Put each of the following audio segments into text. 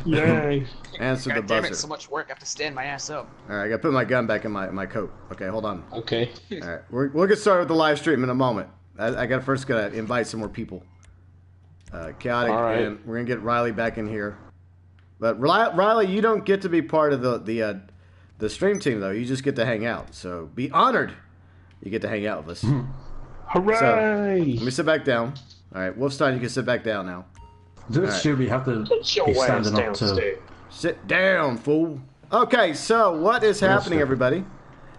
Yay. Answer the God damn buzzer. it, so much work. I have to stand my ass up. All right, I gotta put my gun back in my coat. Okay, hold on. Okay. All right, we'll get started with the live stream in a moment. I got first gotta invite some more people. Chaotic, All right. and we're gonna get Riley back in here. But Riley, you don't get to be part of the stream team though. You just get to hang out. So be honored. You get to hang out with us. Hooray! So, let me sit back down. All right, Wolfstein, you can sit back down now. Should we have to Get your be ass standing up to... downstairs. Sit down, fool. Okay, so what is happening, everybody?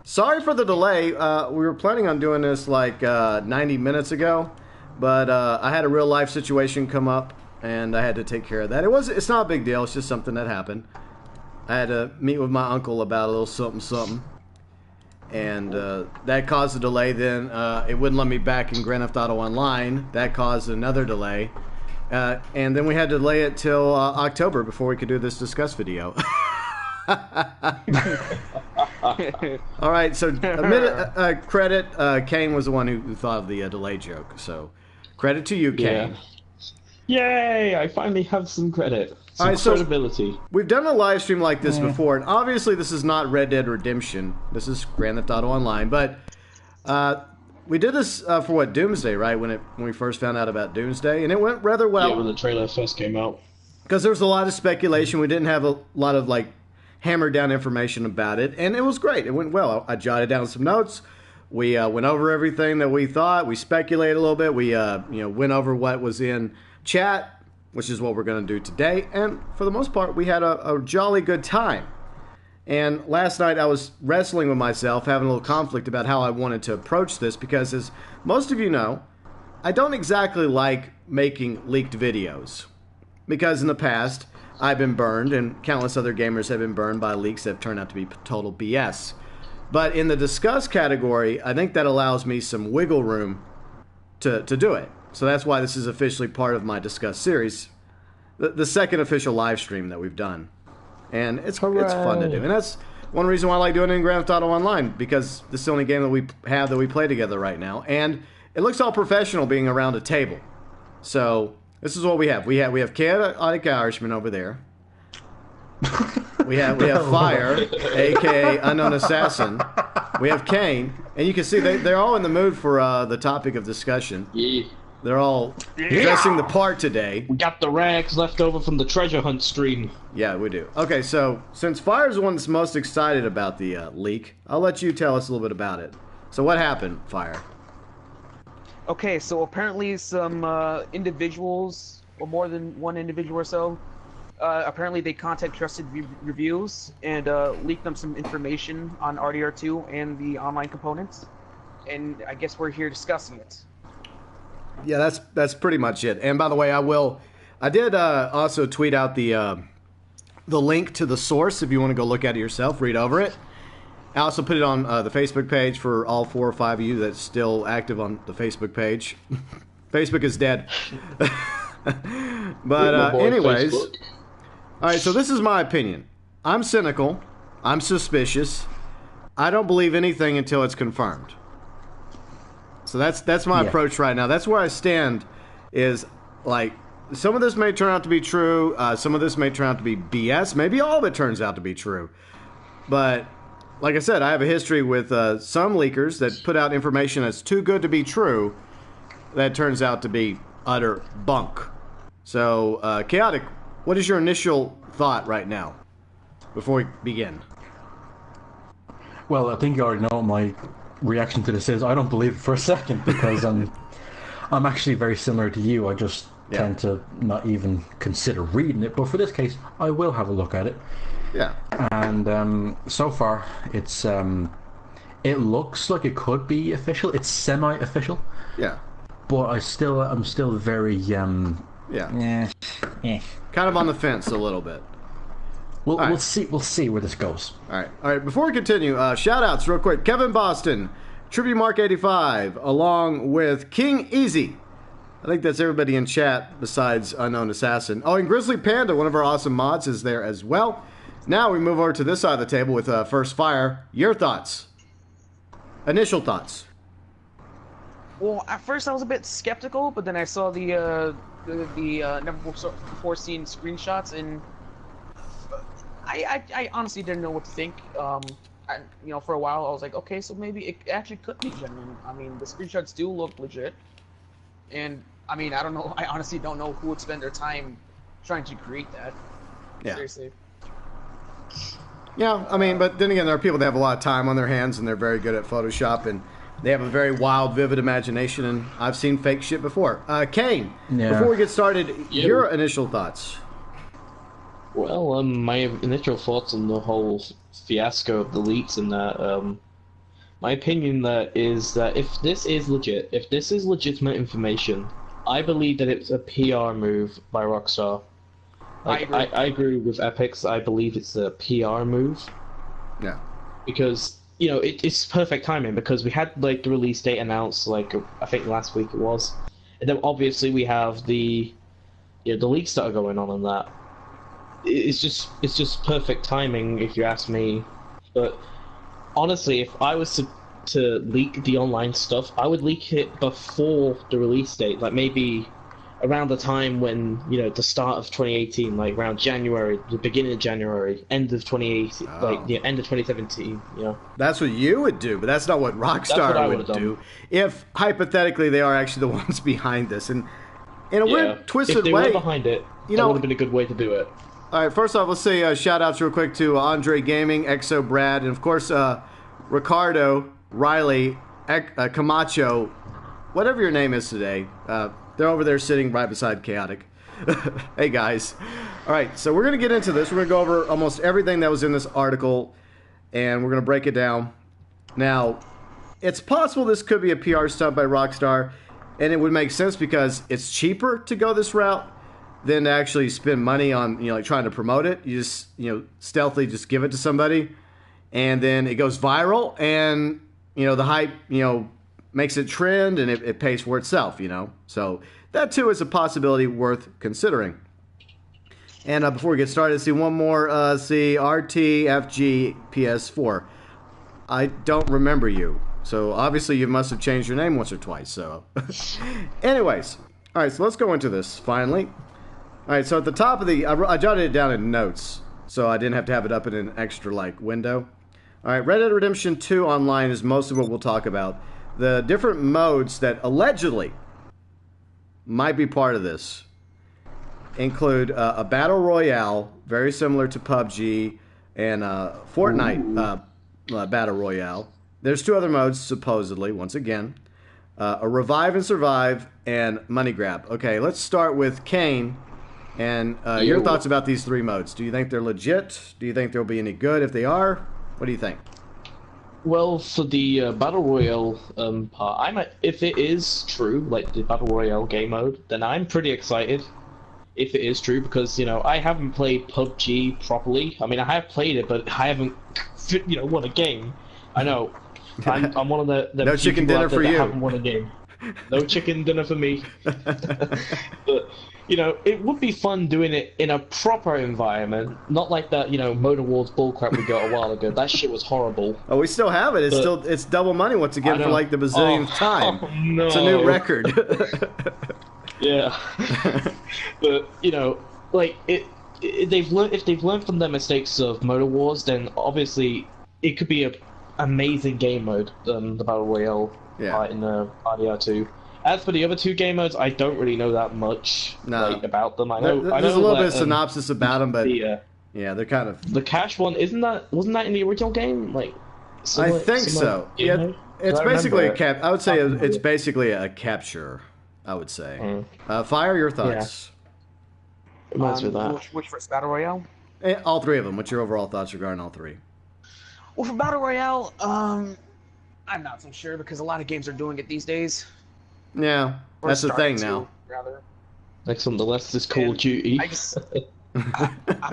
Sorry for the delay. We were planning on doing this like 90 minutes ago, but I had a real life situation come up, and I had to take care of that. It's not a big deal. It's just something that happened. I had to meet with my uncle about a little something, and that caused a delay. Then it wouldn't let me back in Grand Theft Auto Online. That caused another delay. And then we had to delay it till October before we could do this discuss video. All right, so a minute credit. Kane was the one who thought of the delay joke. So credit to you, Kane. Yay! I finally have some credit. Some All right, so credibility. we've done a live stream like this before, and obviously this is not Red Dead Redemption. This is Grand Theft Auto Online, but we did this for what, Doomsday, right? When we first found out about Doomsday, and it went rather well. Yeah, when the trailer first came out. Because there was a lot of speculation. We didn't have a lot of like hammered down information about it, and it was great. It went well. I jotted down some notes. We went over everything that we thought. We speculated a little bit. We went over what was in chat, which is what we're going to do today. And for the most part, we had a jolly good time. And last night I was wrestling with myself, having a little conflict about how I wanted to approach this, because as most of you know, I don't exactly like making leaked videos. Because in the past, I've been burned, and countless other gamers have been burned by leaks that have turned out to be total BS. But in the discuss category, I think that allows me some wiggle room to do it. So that's why this is officially part of my discuss series, the second official live stream that we've done. And it's fun to do. And that's one reason why I like doing it in Grand Theft Auto Online, because this is the only game that we have that we play together right now. And it looks all professional being around a table. So this is what we have. We have ChaoticIrishman over there. We have Fire, aka Unknown Assassin. We have Kane, and you can see they're all in the mood for the topic of discussion. Yeah. They're all dressing the part today. We got the rags left over from the treasure hunt stream. Yeah, we do. Okay, so since Fire's the one that's most excited about the leak, I'll let you tell us a little bit about it. So what happened, Fire? Okay, so apparently some individuals, or more than one individual or so, apparently they contact trusted reviews and leaked them some information on RDR2 and the online components. And I guess we're here discussing it. Yeah, that's pretty much it. And by the way, I did also tweet out the link to the source if you want to go look at it yourself, read over it. I also put it on the Facebook page for all 4 or 5 of you that's still active on the Facebook page. Facebook is dead. But anyways, Facebook. All right, so this is my opinion. I'm cynical. I'm suspicious. I don't believe anything until it's confirmed. So that's my approach right now. That's where I stand. Is like some of this may turn out to be true. Some of this may turn out to be BS. Maybe all of it turns out to be true. But like I said, I have a history with some leakers that put out information that's too good to be true. That turns out to be utter bunk. So, Chaotic, what is your initial thought right now before we begin? Well, I think you already know what my reaction to this is. I don't believe it for a second, because I'm actually very similar to you. I just tend to not even consider reading it. But for this case, I will have a look at it. Yeah. And so far, it's it looks like it could be official. It's semi-official. Yeah. But I'm still very kind of on the fence a little bit. We'll see where this goes. All right. Before we continue, shout outs real quick. Kevin Boston, Tribute Mark 85, along with King Easy. I think that's everybody in chat besides Unknown Assassin. Oh, and Grizzly Panda, one of our awesome mods, is there as well. Now we move over to this side of the table with First Fire. Your thoughts? Initial thoughts? Well, at first I was a bit skeptical, but then I saw the the never before seen screenshots, and I honestly didn't know what to think. For a while I was like, okay, so maybe it actually could be genuine. I mean, the screenshots do look legit, and I mean, I don't know. I honestly don't know who would spend their time trying to create that. Yeah. Seriously. Yeah, I mean, but then again, there are people that have a lot of time on their hands and they're very good at Photoshop and they have a very wild, vivid imagination. And I've seen fake shit before. Kane, before we get started, your initial thoughts. Well, my initial thoughts on the whole fiasco of the leaks and that, my opinion that is that if this is legit, if this is legitimate information, I believe that it's a PR move by Rockstar. Like, I agree with Epic's. I believe it's a PR move. Yeah. Because, it's perfect timing because we had, like, the release date announced, like, I think last week it was. And then obviously we have the leaks that are going on and that. It's just perfect timing if you ask me. But honestly, if I was to leak the online stuff, I would leak it before the release date, like maybe around the time when, the start of 2018, like around January, the beginning of January, end of 2018, like the end of 2017, That's what you would do, but that's not what Rockstar would do. If, hypothetically, they are actually the ones behind this. And in a weird, twisted way... If they were behind it, that would have been a good way to do it. All right, first off, let's say shout-outs real quick to Andre Gaming, Exo Brad, and, of course, Ricardo, Riley, Camacho, whatever your name is today. They're over there sitting right beside Chaotic. Hey, guys. All right, so we're going to get into this. We're going to go over almost everything that was in this article, and we're going to break it down. Now, it's possible this could be a PR stunt by Rockstar, and it would make sense because it's cheaper to go this route than to actually spend money on, like trying to promote it. You just, stealthily just give it to somebody, and then it goes viral, and, the hype, makes it trend, and it pays for itself, So that, too, is a possibility worth considering. And before we get started, let's see one more. RTFG PS4. I don't remember you. So, obviously, you must have changed your name once or twice. So, anyways. All right, so let's go into this, finally. All right, so at the top of I jotted it down in notes, so I didn't have to have it up in an extra, window. All right, Red Dead Redemption 2 Online is most of what we'll talk about. The different modes that allegedly might be part of this include a Battle Royale, very similar to PUBG, and Fortnite Battle Royale. There's 2 other modes, supposedly, once again. A Revive and Survive, and Money Grab. Okay, let's start with Kane. And your thoughts about these 3 modes. Do you think they're legit? Do you think they'll be any good if they are? What do you think? Well, for the Battle Royale part, if it is true, like the Battle Royale game mode, then I'm pretty excited if it is true because, I haven't played PUBG properly. I mean, I have played it, but I haven't, won a game. I know. I'm one of the no chicken dinner for you. Haven't won a game. No chicken dinner for me. But, it would be fun doing it in a proper environment, not like that, Motor Wars bullcrap we got a while ago. That shit was horrible. Oh, we still have it. It's double money once again for the bazillionth time. Oh, no. It's a new record. Yeah. But, if they've learned from their mistakes of Motor Wars, then obviously it could be an amazing game mode, the Battle Royale in RDR2. As for the other 2 game modes, I don't really know that much about them. I know there's a little bit of synopsis about them, but they're kind of the cash one. Wasn't that in the original game? I think so. Yeah, it's basically a cap. I would say it's basically a capture. I would say. Fire, your thoughts? Reminds me of that. Which for Battle Royale? All 3 of them. What's your overall thoughts regarding all 3? Well, for Battle Royale, I'm not so sure because a lot of games are doing it these days. Yeah, that's the thing now. Rather. Like some of the less is Call of Duty. I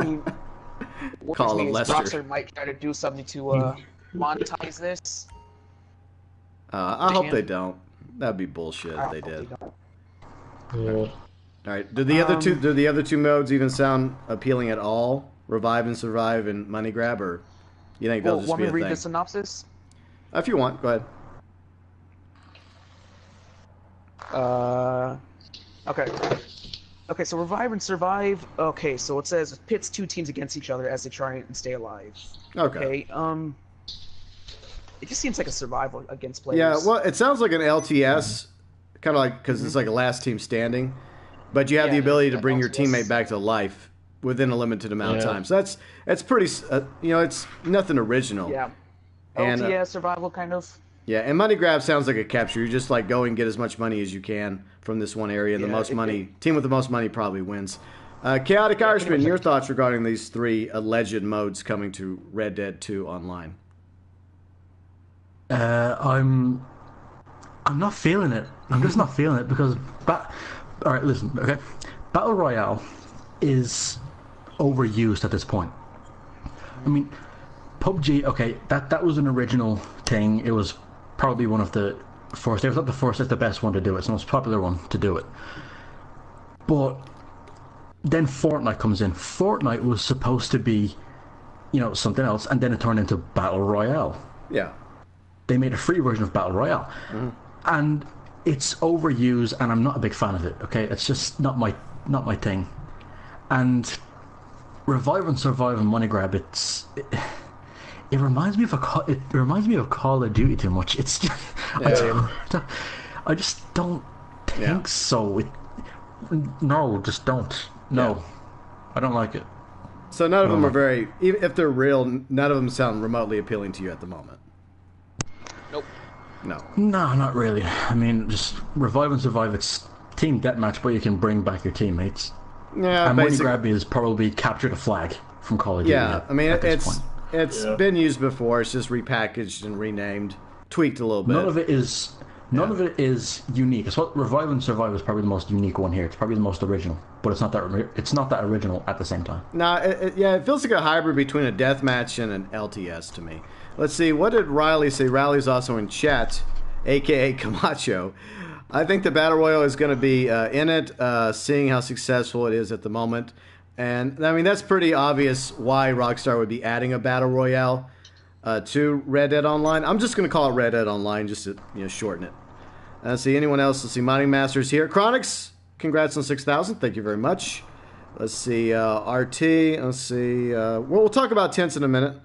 mean, Call of Lester. Rockstar might try to do something to monetize this. I hope they don't. That'd be bullshit if they did. Yeah. All right. Do the other two modes even sound appealing at all? Revive and Survive and Money Grab, or you think they'll just want be me a to read thing? the synopsis? If you want, go ahead. Okay. Okay, so revive and survive. Okay, so it says it pits two teams against each other as they try and stay alive. Okay. It just seems like a survival against Yeah, players. well, it sounds like an LTS, kind of like, because it's like a last team standing, but you have the Yeah, ability to yeah, bring your LTS. teammate back to life within a limited amount of Yeah. time. So that's pretty, it's nothing original. Yeah, And, LTS survival kind of. Yeah, and money grab sounds like a capture. You just like go and get as much money as you can from this one area. And the Yeah, most money, team with the most money probably wins. Chaotic Irishman, your thoughts regarding these three alleged modes coming to Red Dead 2 online? I'm not feeling it. I'm just not feeling it because all right, listen, okay. Battle Royale is overused at this point. I mean, PUBG, okay, that was an original thing. It was probably one of the first. It was not the first, it's the best one to do it. It's the most popular one to do it. But then Fortnite comes in. Fortnite was supposed to be, something else, and then it turned into Battle Royale. Yeah. They made a free version of Battle Royale. Mm-hmm. And it's overused, and I'm not a big fan of it, okay? It's just not my thing. And Revive and Survive and Money Grab, it reminds me of Call of Duty too much. It's just, I just don't think so. No, just don't. No. Yeah. I don't like it. So none of them are very, even if they're real, none of them sound remotely appealing to you at the moment. Nope. No, not really. I mean, just Revive and Survive, it's team deathmatch, but you can bring back your teammates. Yeah, and Money Grab is probably capture the flag from Call of Duty. Yeah, I mean, it's been used before. It's just repackaged and renamed, tweaked a little bit. None of it is unique. It's what Revive and Survive is probably the most unique one here. It's probably the most original, but it's not that original at the same time. No, it feels like a hybrid between a deathmatch and an LTS to me. Let's see, what did Riley say? Riley's also in chat, a.k.a. Camacho. I think the Battle Royale is going to be in it, seeing how successful it is at the moment. And, I mean, that's pretty obvious why Rockstar would be adding a Battle Royale to Red Dead Online. I'm just going to call it Red Dead Online just to shorten it. Let's see, anyone else? Let's see, Mining Masters here. Chronix, congrats on 6,000. Thank you very much. Let's see, RT. Let's see. We'll talk about tents in a minute.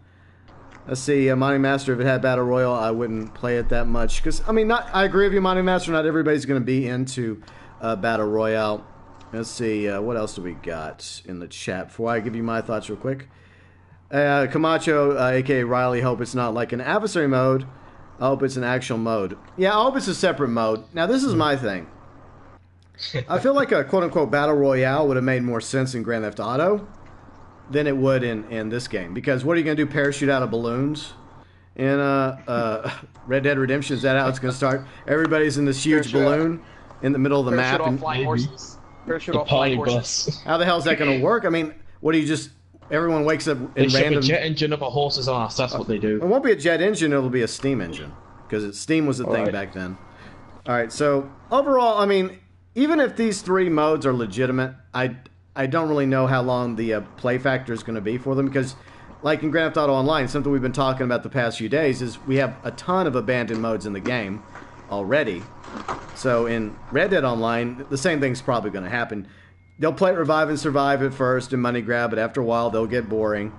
Let's see, Mining Master, if it had Battle Royale, I wouldn't play it that much. Because, I mean, I agree with you, Mining Master, not everybody's going to be into Battle Royale. Let's see, what else do we got in the chat before I give you my thoughts real quick. Camacho, a.k.a. Riley, hope it's not like an adversary mode. I hope it's an actual mode. Yeah, I hope it's a separate mode. Now, this is my thing. I feel like a quote-unquote Battle Royale would have made more sense in Grand Theft Auto than it would in this game. Because what are you going to do, parachute out of balloons? In Red Dead Redemption, is that how it's going to start? Everybody's in this huge balloon in the middle of the map. Parachute off flying horses. Parachute off flying horses. How the hell is that going to work? I mean, what do you just... Everyone wakes up in they random... shove a jet engine up a horse's ass. That's what they do. It won't be a jet engine. It'll be a steam engine. Because steam was the thing back then. All right, so overall, I mean, even if these three modes are legitimate, I don't really know how long the play factor is going to be for them. Because, like in Grand Theft Auto Online, something we've been talking about the past few days is we have a ton of abandoned modes in the game already. So in Red Dead Online, the same thing's probably going to happen. They'll play Revive and Survive at first and Money Grab, but after a while they'll get boring,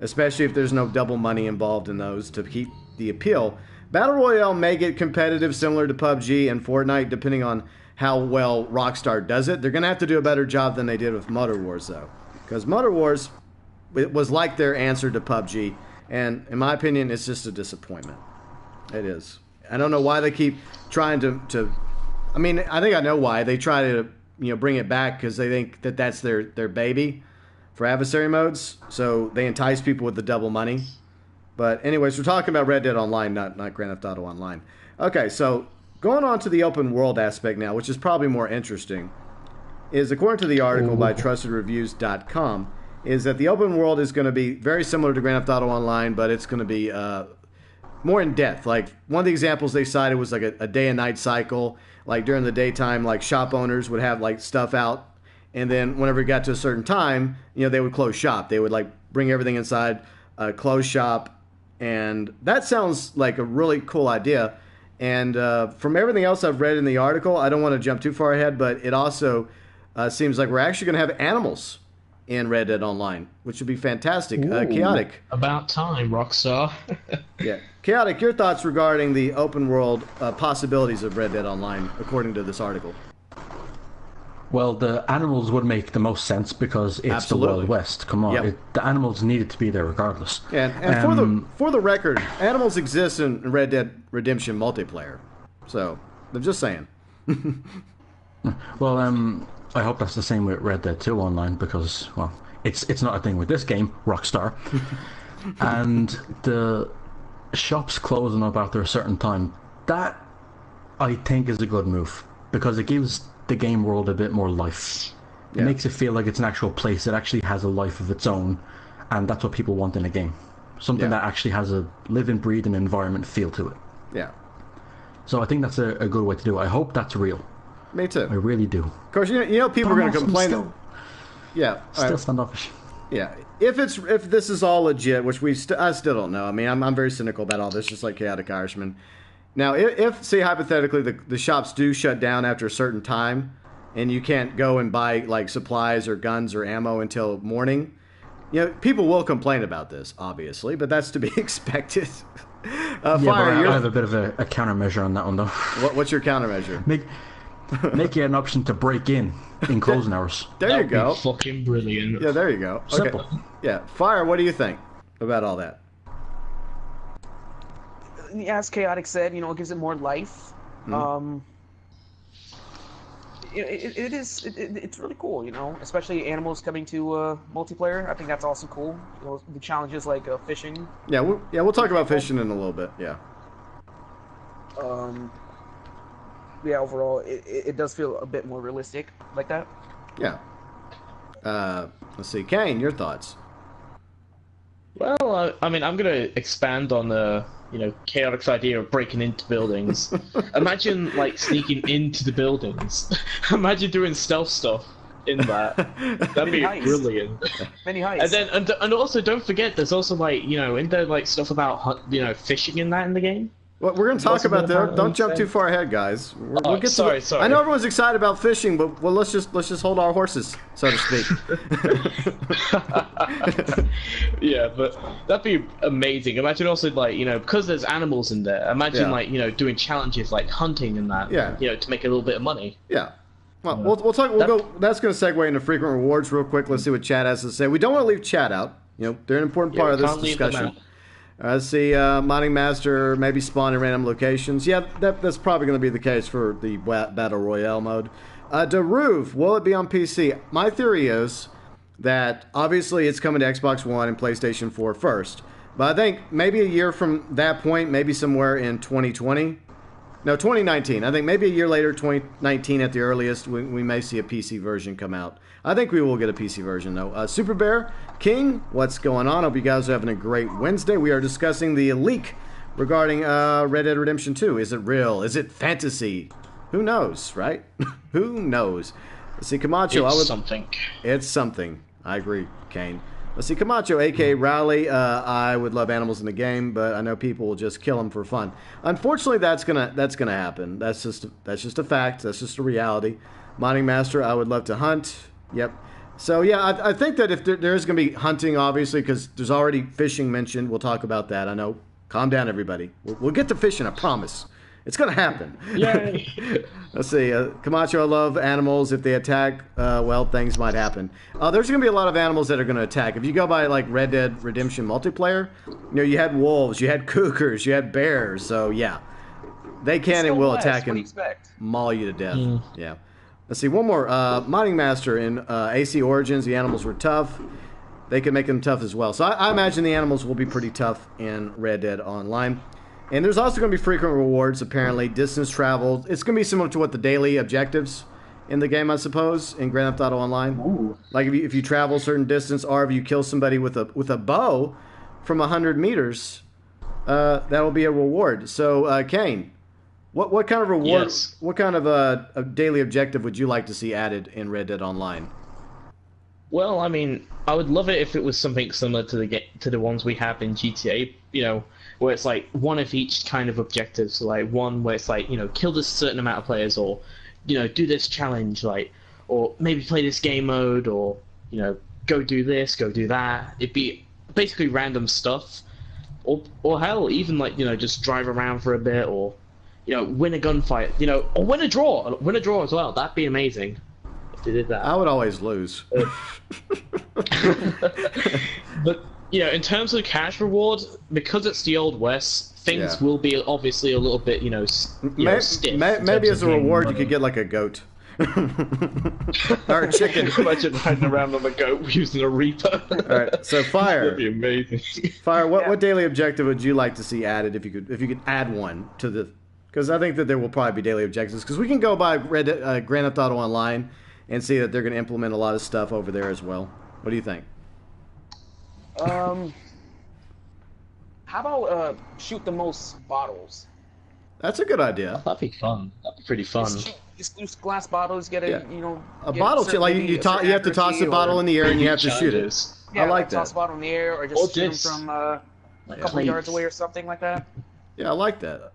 especially if there's no double money involved in those to keep the appeal. Battle Royale may get competitive similar to PUBG and Fortnite depending on how well Rockstar does it. They're going to have to do a better job than they did with Motor Wars, though. Because Motor Wars, it was like their answer to PUBG, and in my opinion, it's just a disappointment. It is. I don't know why they keep trying to I mean, I think I know why. They try to bring it back because they think that that's their baby for adversary modes. So they entice people with the double money. But anyways, we're talking about Red Dead Online, not Grand Theft Auto Online. Okay, so going on to the open world aspect now, which is probably more interesting, is according to the article by TrustedReviews.com, is that the open world is going to be very similar to Grand Theft Auto Online, but it's going to be more in depth. Like one of the examples they cited was like a day and night cycle. Like during the daytime, like shop owners would have like stuff out, and then whenever it got to a certain time, they would close shop. They would like bring everything inside, close shop, and that sounds like a really cool idea. And from everything else I've read in the article, I don't want to jump too far ahead, but it also seems like we're actually going to have animals in Red Dead Online, which would be fantastic. Chaotic. About time, Rockstar. Yeah. Chaotic, your thoughts regarding the open world possibilities of Red Dead Online, according to this article? Well, the animals would make the most sense because it's Absolutely. the Wild West. Come on, Yep. the animals needed to be there regardless. And for the record, animals exist in Red Dead Redemption multiplayer. So, I'm just saying. Well, I hope that's the same with Red Dead 2 Online because, well, it's not a thing with this game, Rockstar. And the shops closing up after a certain time, that I think is a good move because it gives the game world a bit more life. It makes it feel like it's an actual place that actually has a life of its own, and that's what people want in a game. Something that actually has a live and breathe and environment feel to it. Yeah. So I think that's a good way to do it. I hope that's real. Me too. I really do. Of course, you know people are going to complain. Still standoffish. Yeah. If this is all legit, which I still don't know. I mean, I'm very cynical about all this, just like Chaotic Irishman. Now, if say hypothetically the shops do shut down after a certain time, and you can't go and buy like supplies or guns or ammo until morning, people will complain about this, obviously, but that's to be expected. Fire, I have a bit of a countermeasure on that one, though. What's your countermeasure? Make it an option to break in closing hours. There you go. Fucking brilliant. Yeah, there you go. Okay. Simple. Yeah, Fire. What do you think about all that? As Chaotic said, it gives it more life. It's really cool, especially animals coming to multiplayer. I think that's also cool. The challenges like fishing. Yeah, we'll talk about fishing in a little bit. Yeah. Yeah, overall, it does feel a bit more realistic like that. Yeah. Let's see, Kane, your thoughts? Well, I mean, I'm gonna expand on Chaotic's idea of breaking into buildings. Imagine like sneaking into the buildings. Imagine doing stealth stuff in that. That'd be brilliant. Many heists. And also don't forget, there's also in there like stuff about fishing in the game. Well, we're going to talk about that. Don't jump too far ahead, guys. We'll get sorry. I know everyone's excited about fishing, but let's just hold our horses, so to speak. Yeah, but that'd be amazing. Imagine also because there's animals in there. Imagine doing challenges like hunting and that. Yeah. To make a little bit of money. Yeah. Well, we'll talk. That's going to segue into frequent rewards real quick. Let's see what Chad has to say. We don't want to leave Chad out. They're an important part of this discussion. Let's see, Mining Master maybe spawn in random locations. Yeah, that's probably going to be the case for the Battle Royale mode. Daruv, will it be on PC? My theory is that obviously it's coming to Xbox One and PlayStation 4 first. But I think maybe a year from that point, maybe somewhere in 2020. No, 2019. I think maybe a year later, 2019 at the earliest, we may see a PC version come out. I think we will get a PC version, though. Super Bear, King, what's going on? Hope you guys are having a great Wednesday. We are discussing the leak regarding Red Dead Redemption 2. Is it real? Is it fantasy? Who knows, right? Who knows? Let's see, Camacho. It's something. I agree, Kane. Let's see, Camacho, a.k.a. Rowley. I would love animals in the game, but I know people will just kill them for fun. Unfortunately, that's gonna happen. That's just a fact. That's just a reality. Mining Master, I would love to hunt. Yep. So yeah, I think that if there is going to be hunting, obviously, because there's already fishing mentioned. We'll talk about that. I know. Calm down, everybody. We'll get to fishing. I promise. It's going to happen. Yay! Let's see. Camacho, I love animals. If they attack, well, things might happen. There's going to be a lot of animals that are going to attack. If you go by like Red Dead Redemption multiplayer, you had wolves, you had cougars, you had bears. So yeah, they can and will attack and maul you to death. Yeah. Let's see, one more. Mining Master in AC Origins, the animals were tough. They can make them tough as well. So I imagine the animals will be pretty tough in Red Dead Online. And there's also going to be frequent rewards, apparently. Distance traveled. It's going to be similar to what the daily objectives in the game, I suppose, in Grand Theft Auto Online. Ooh. Like if you travel a certain distance, or if you kill somebody with a bow from 100 meters, that'll be a reward. So, Kane, what kind of reward? Yes. What kind of a daily objective would you like to see added in Red Dead Online? Well, I mean, I would love it if it was something similar to the ones we have in GTA. Where it's like one of each kind of objectives. So like one where it's like kill this certain amount of players, or do this challenge. Like or maybe play this game mode, or go do this, go do that. It'd be basically random stuff, or hell, even just drive around for a bit, or win a gunfight, or win a draw as well. That'd be amazing if they did that. I would always lose. But in terms of cash reward, because it's the Old West, things will be obviously a little bit stiff. Maybe as a reward, you could get like a goat. Or a chicken. Imagine riding around on a goat using a reaper. All right, so Fire. That'd be amazing. Fire. What daily objective would you like to see added if you could add one to the? Because I think that there will probably be daily objectives. Because we can go by Grand Theft Auto Online and see that they're going to implement a lot of stuff over there as well. What do you think? How about shoot the most bottles? That's a good idea. That'd be fun. That'd be pretty fun. Just use glass bottles. Get a a bottle. Like you have to toss the bottle in the air and you have to shoot it. Yeah, I like that. Toss a bottle in the air, or just shoot them from a couple yards away or something like that. Yeah, I like that.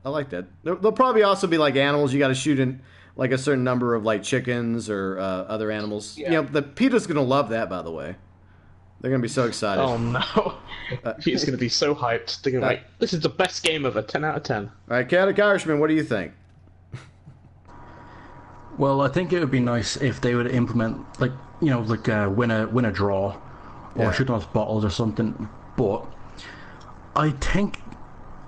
There'll probably also be like animals you got to shoot in, like a certain number of like chickens or other animals. Yeah. The PETA's gonna love that, by the way. They're gonna be so excited. Oh no, he's gonna be so hyped. They're gonna be like, this is the best game ever. 10 out of 10. All right, Chaotic Irishman, what do you think? Well, I think it would be nice if they would implement win a draw, or shoot those bottles or something. But I think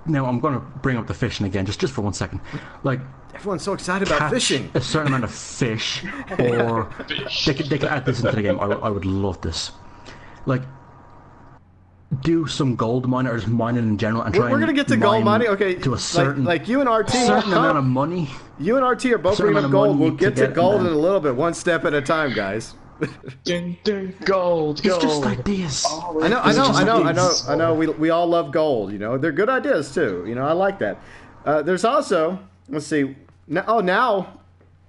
now I'm going to bring up the fishing again, just for 1 second. Like, everyone's so excited about fishing. A certain amount of fish, or they could add this into the game. I would love this. Like, do some gold mining or just mining in general, and try. We're gonna get to gold mining. Okay, to a certain like you and RT, certain amount of money. You and RT are both bringing up gold. We'll get to gold in a little bit, one step at a time, guys. Gold. It's just ideas. I know. We all love gold. They're good ideas too. I like that. There's also, let's see. Now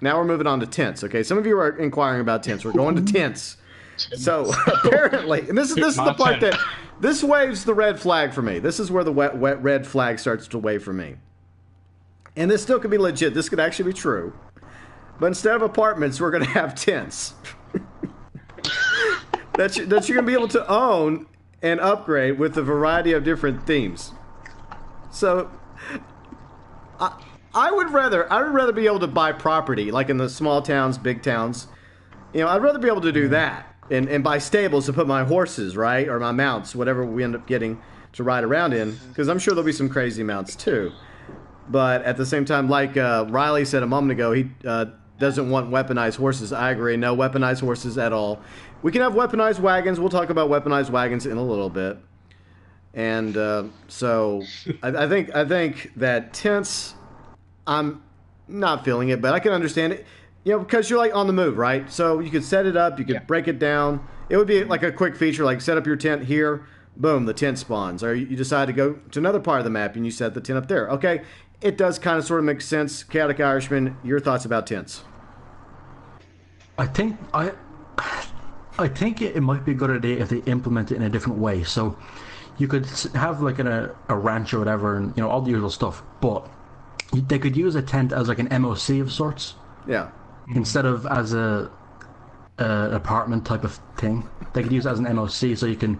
we're moving on to tents. Okay, some of you are inquiring about tents. We're going to tents. So apparently, and this is the part that this waves the red flag for me. This is where the wet red flag starts to wave for me. And this still could be legit. This could actually be true. But instead of apartments, we're going to have tents that you're going to be able to own and upgrade with a variety of different themes. So I would rather be able to buy property like in the small towns, big towns. I'd rather be able to do that. And buy stables to put my horses, right? Or my mounts, whatever we end up getting to ride around in. Because I'm sure there'll be some crazy mounts too. But at the same time, like Riley said a moment ago, he doesn't want weaponized horses. I agree. No weaponized horses at all. We can have weaponized wagons. We'll talk about weaponized wagons in a little bit. And so I think that tents, I'm not feeling it, but I can understand it. Because you're like on the move, right? So you could set it up, you could break it down. It would be like a quick feature, like set up your tent here, boom, the tent spawns. Or you decide to go to another part of the map and you set the tent up there. Okay, it does kind of sort of make sense. Chaotic Irishman, your thoughts about tents? I think it might be a good idea if they implement it in a different way. So you could have like a ranch or whatever, and all the usual stuff. But they could use a tent as like an MOC of sorts. Yeah. Instead of as an apartment type of thing, they could use it as an MOC, so you can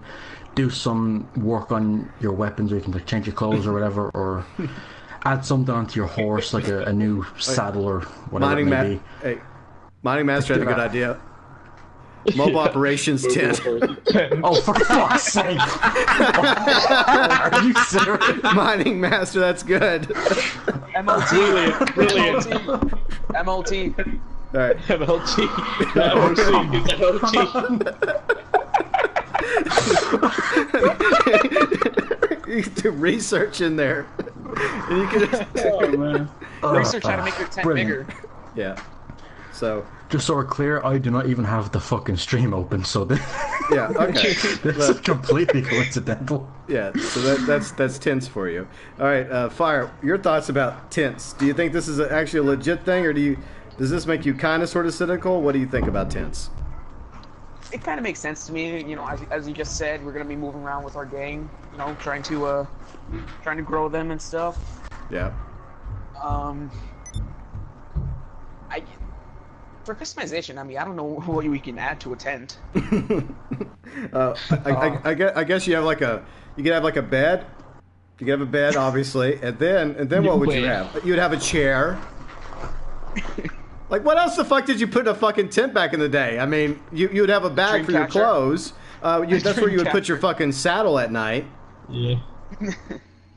do some work on your weapons, or you can like change your clothes or whatever, or add something onto your horse, like a new saddle or whatever it may be. Hey, Mining Master had a good idea. Mobile operations tent. Oh, for fuck's sake! Are you serious? Mining Master, that's good. MOT. Brilliant. MOT. All right. MLT. You can do research in there. And you can Research how to make your tent bigger. Yeah. So just so we're clear, I do not even have the fucking stream open, so yeah, okay. This is completely coincidental. Yeah, so that's tents for you. All right, Fire, your thoughts about tents? Do you think this is actually a legit thing, or does this make you kind of sort of cynical? What do you think about tents? It kind of makes sense to me. As you just said, we're gonna be moving around with our gang. Trying to grow them and stuff. Yeah. For customization, I mean, I don't know what we can add to a tent. I guess you have like a you could have like a bed. You could have a bed, obviously, and then what would you have? You'd have a chair. Like, what else the fuck did you put in a fucking tent back in the day? I mean, you would have a bag for your clothes. That's where you would put your fucking saddle at night. Yeah.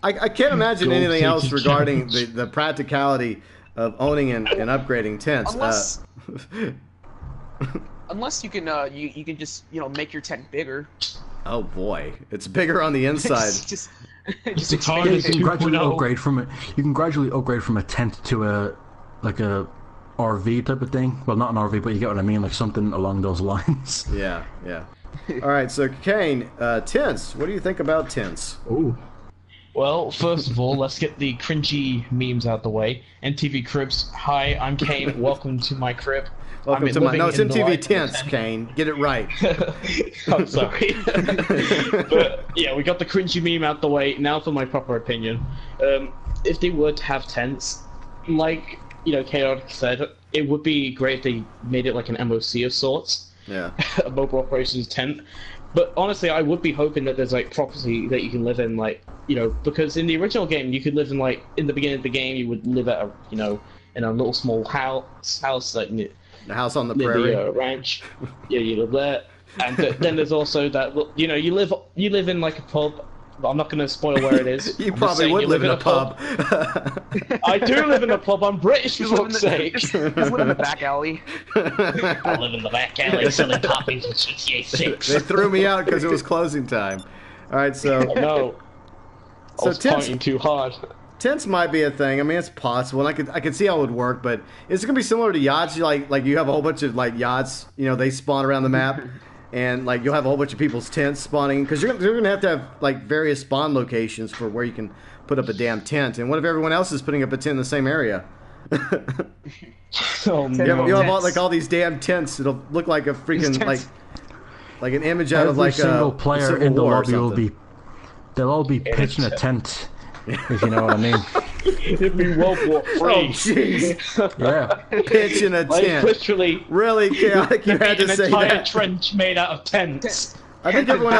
I can't imagine anything else regarding the practicality of owning and upgrading tents. Unless you can you can just make your tent bigger. Oh boy, it's bigger on the inside. just It's hard You to can gradually upgrade from it. You can gradually upgrade from a tent to a RV type of thing. Well, not an RV, but you get what I mean, like something along those lines. Yeah. All right, so Kane, tents. What do you think about tents? Ooh. Well, first of all, let's get the cringy memes out the way. MTV Cribs, hi, I'm Kane. Welcome to my crib. Welcome to my... No, it's MTV Tents, Kane. Get it right. I'm sorry. But, yeah, we got the cringy meme out the way. Now for my proper opinion. If they were to have tents, like, Chaotic said, it would be great if they made it like an MOC of sorts. Yeah. A mobile operations tent. But honestly, I would be hoping that there's like property that you can live in, like, because in the original game you could live in, like, in the beginning of the game you would live at in a little small house like the house on the prairie, the ranch. Yeah, you live there, and then there's also that you live in like a pub. But I'm not going to spoil where it is. You probably would live in a pub. I do live in a pub. I'm British, for fuck's sake. Just live in the back alley. I live in the back alley selling copies of GTA 6. They threw me out because it was closing time. All right, so... No. I was pointing too hard. Tents might be a thing. I mean, it's possible. And I could see how it would work, but it's going to be similar to yachts. Like you have a whole bunch of like yachts, they spawn around the map. And like you'll have a whole bunch of people's tents spawning because you're gonna have like various spawn locations for where you can put up a damn tent. And what if everyone else is putting up a tent in the same area? Oh no! You'll have all these damn tents. It'll look like a freaking like an image out of like every single player in the lobby will be. They'll all be pitching a tent. If you know what I mean. It'd be World War III. Oh, jeez. Yeah. Pitching a tent. Literally. Really, Chaotic, you had to say that. An entire trench made out of tents. I think everyone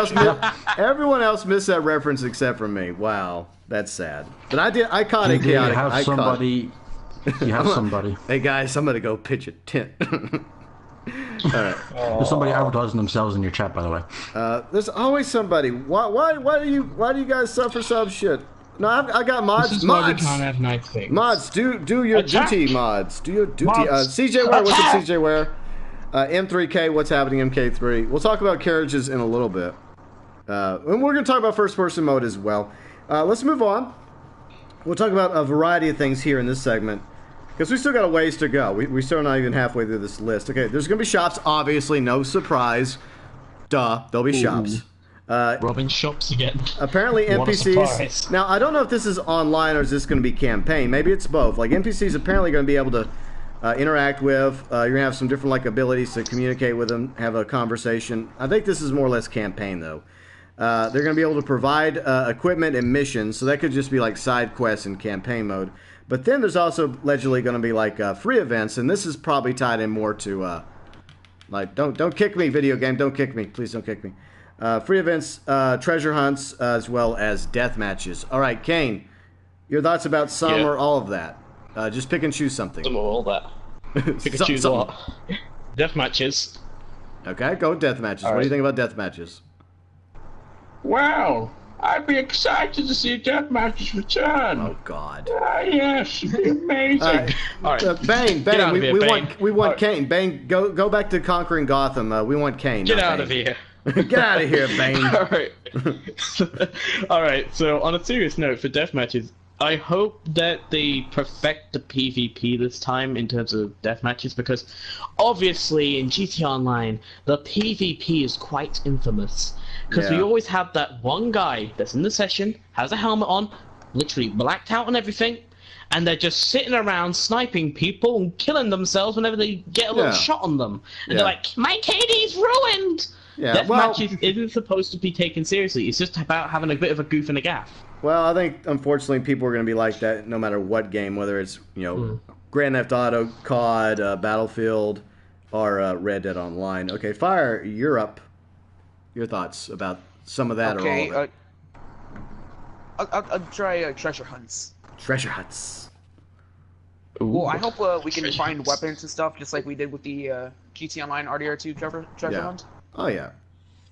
else missed that reference except for me. Wow, that's sad. But I caught it, Chaotic. You have somebody. Hey guys, I'm gonna go pitch a tent. All right. There's somebody advertising themselves in your chat, by the way. There's always somebody. Why do you guys suffer some shit? No, I got mods. This is why we can't have nice things. Mods, do your duty, mods. Do your duty. CJ Ware, what's up, CJ Ware? M3K, what's happening, MK3? We'll talk about carriages in a little bit. And we're going to talk about first-person mode as well. Let's move on. We'll talk about a variety of things here in this segment. Because we still got a ways to go. We're still not even halfway through this list. Okay, there's going to be shops, obviously, no surprise. Duh, there'll be shops. Robbing shops again. Apparently NPCs... Now, I don't know if this is online or is this going to be campaign. Maybe it's both. Like, NPCs apparently going to be able to interact with. You're going to have some different like abilities to communicate with them, have a conversation. I think this is more or less campaign, though. They're going to be able to provide equipment and missions, so that could just be like side quests in campaign mode. But then there's also allegedly going to be like free events, and this is probably tied in more to... like, don't kick me, video game. Don't kick me. Please don't kick me. Free events, treasure hunts, as well as death matches. All right, Kane, your thoughts about some or all of that? Just pick and choose something. Some of all that. Pick and choose what? Death matches. Okay, go with death matches. What do you think about death matches? Wow, I'd be excited to see death matches return. Oh God. Yes, it'd be amazing. All right, Bane, we want Kane. Bane, go back to conquering Gotham. We want Kane. Get out of here. Get out of here, Bane. Alright. Alright, so on a serious note, for deathmatches, I hope that they perfect the PvP this time in terms of deathmatches, because obviously in GTA Online, the PvP is quite infamous. Because we always have that one guy that's in the session, has a helmet on, literally blacked out and everything, and they're just sitting around sniping people and killing themselves whenever they get a little shot on them. And they're like, my KD's ruined! Yeah, Deathmatches isn't supposed to be taken seriously. It's just about having a bit of a goof and a gaff. Well, I think, unfortunately, people are going to be like that no matter what game, whether it's, Grand Theft Auto, COD, Battlefield, our Red Dead Online. Okay, Fire, you're up. Your thoughts about some of that or all of it? I'll try treasure hunts. Treasure hunts. Ooh. Well, I hope we can find weapons and stuff, just like we did with the GT Online RDR2 treasure hunt. Oh yeah,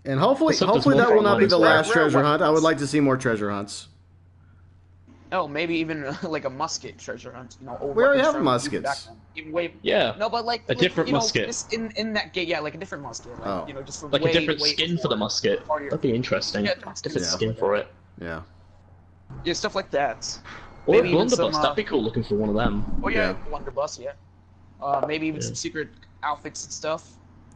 and hopefully Let's hope there's that more will not be the online. last Rare treasure hunt. I would weapons. like to see more treasure hunts. Oh, maybe even like a musket treasure hunt. Old We already weapons have from muskets. back then. Even way. Yeah. No, but like A different musket. Just in that game, yeah, like a different musket. Like, Oh. just from Like way, a different way skin for the before. musket. That'd be interesting. Yeah, Different yeah. skin for it. Yeah. Yeah, stuff like that. Or a Maybe even blunderbuss. some, That'd be cool looking for one of them. Oh yeah, Yeah. blunderbuss. Yeah. Maybe even some secret outfits and stuff.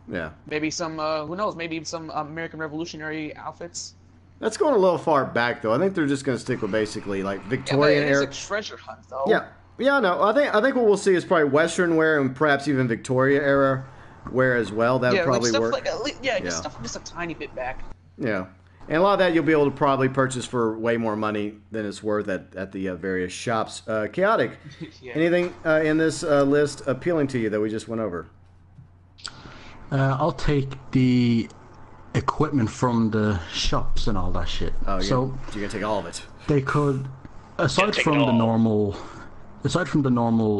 Yeah. Maybe some. Who knows? Maybe even some American Revolutionary outfits. That's going a little far back, though. I think they're just going to stick with basically like Victorian Yeah, but era. it is a treasure hunt, though. Yeah, no. I think what we'll see is probably Western wear and perhaps even Victoria era wear as well. That would Yeah, probably like stuff work. like just stuff just a tiny bit back. Yeah, and a lot of that you'll be able to probably purchase for way more money than it's worth at the various shops. Chaotic. Yeah. Anything in this list appealing to you that we just went over? I'll take the equipment from the shops and all that shit. Oh, so you're gonna take all of it. they could, aside take from it the all. normal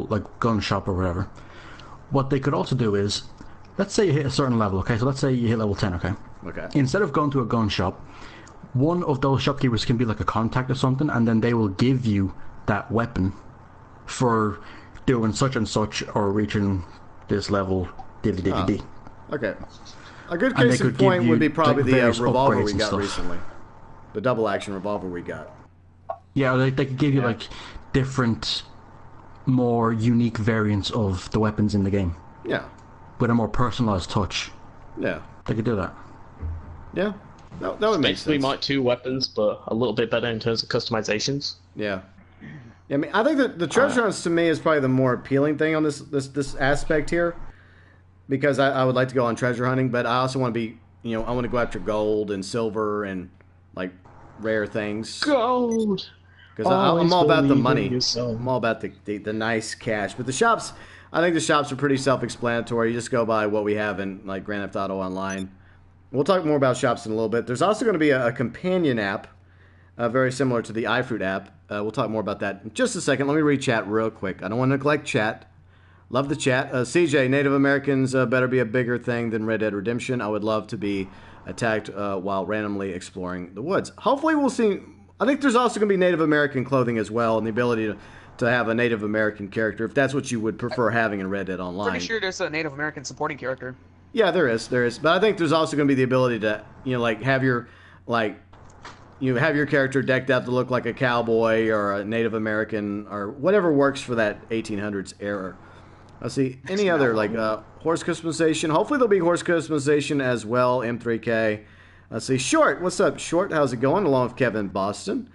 like gun shop or whatever, what they could also do is, let's say you hit a certain level. Okay, so let's say you hit level 10. Okay. Okay. Instead of going to a gun shop, one of those shopkeepers can be like a contact or something, and then they will give you that weapon for doing such and such or reaching this level. Okay. A good And they case in could give point would be you, probably like, the various revolver upgrades we and got stuff. recently. The double action revolver we got. Yeah, they could give you like different, more unique variants of the weapons in the game Yeah. with a more personalized touch. Yeah. They could do that. Yeah. That would make Basically, sense. might two weapons, but a little bit better in terms of customizations. Yeah. I mean, I think that the treasure hunts to me is probably the more appealing thing on this aspect here, because I would like to go on treasure hunting, but I also want to be, I want to go after gold and silver and like rare things. Gold. Because I'm all about the believe in money. yourself. I'm all about the nice cash. But the shops, I think the shops are pretty self-explanatory. You just go by what we have in like Grand Theft Auto Online. We'll talk more about shops in a little bit. There's also going to be a companion app, very similar to the iFruit app. We'll talk more about that in just a second. Let me read chat real quick. I don't want to neglect chat. Love the chat. CJ, Native Americans better be a bigger thing than Red Dead Redemption. I would love to be attacked while randomly exploring the woods. Hopefully we'll see. I think there's also going to be Native American clothing as well, and the ability to have a Native American character, if that's what you would prefer having in Red Dead Online. Pretty sure there's a Native American supporting character. Yeah, there is. But I think there's also going to be the ability to, have your, have your character decked out to look like a cowboy or a Native American or whatever works for that 1800s era. Let's see. Any other, horse customization? Hopefully there'll be horse customization as well, M3K. Let's see. Short, what's up, Short? How's it going? Along with Kevin Boston.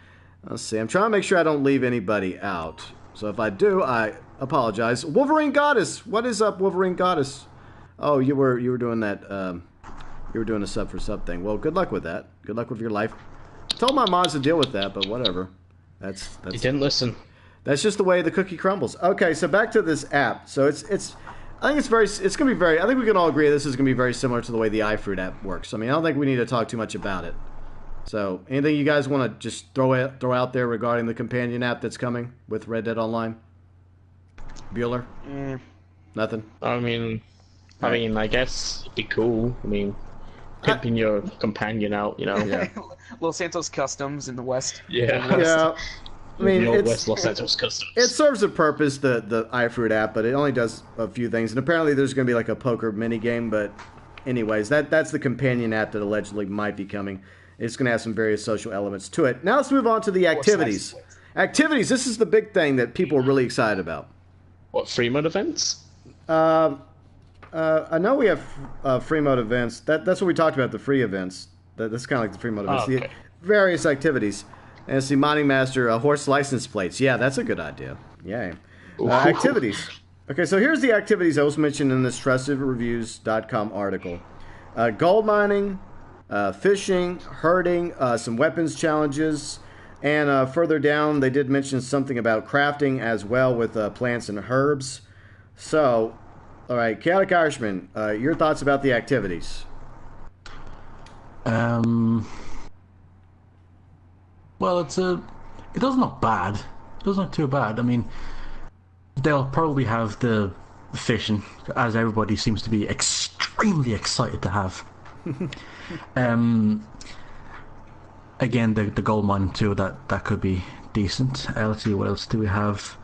Let's see. I'm trying to make sure I don't leave anybody out. So if I do, I apologize. Wolverine Goddess. What is up, Wolverine Goddess? Oh, you were doing that. You were doing a sub for sub thing. Well, good luck with that. Good luck with your life. I told my mods to deal with that, but whatever. That's You didn't listen. That's just the way the cookie crumbles. Okay, so back to this app. So I think it's gonna be very. I think we can all agree this is gonna be very similar to the way the iFruit app works. I mean, I don't think we need to talk too much about it. So, anything you guys want to just throw out there regarding the companion app that's coming with Red Dead Online? Bueller? Nothing. I guess it'd be cool. I mean, pimping your companion out, Yeah. Los Santos Customs in the West. Yeah. Yeah. I mean, the Old it's, West Los Santos Customs. it serves a purpose, the iFruit app, but it only does a few things. And apparently there's going to be like a poker mini game, but anyways, that's the companion app that allegedly might be coming. It's going to have some various social elements to it. Now let's move on to the activities. Activities, this is the big thing that people are really excited about. What, free mode events? I know we have free mode events. That's what we talked about, the free events. That's kind of like the free mode events. Okay. The various activities. And it's the Mining Master horse license plates. Yeah, that's a good idea. Yeah. Activities. Okay, so here's the activities I was mentioned in this trustedreviews.com article. Gold mining, fishing, herding, some weapons challenges, and further down they did mention something about crafting as well with plants and herbs. So All right, Chaotic Irishman, your thoughts about the activities? Well, it doesn't look bad. It doesn't look too bad. I mean, they'll probably have the fishing, as everybody seems to be extremely excited to have. Again, the gold mining too. That could be decent. Let's see, what else do we have?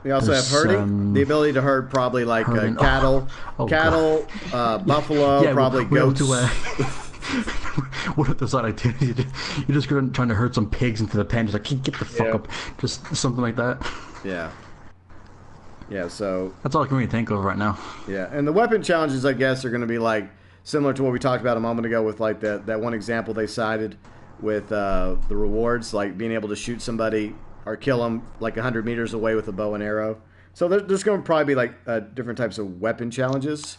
We also have herding, the ability to herd probably like cattle, buffalo, yeah, probably goats. What if there's that activity? You're just trying to herd some pigs into the pen, just like get the fuck up, just something like that. Yeah. Yeah, so that's all I can really think of right now. Yeah, and the weapon challenges, I guess, are going to be like similar to what we talked about a moment ago with like that one example they cited with the rewards, like being able to shoot somebody or kill them like 100 meters away with a bow and arrow. So there's going to probably be like different types of weapon challenges.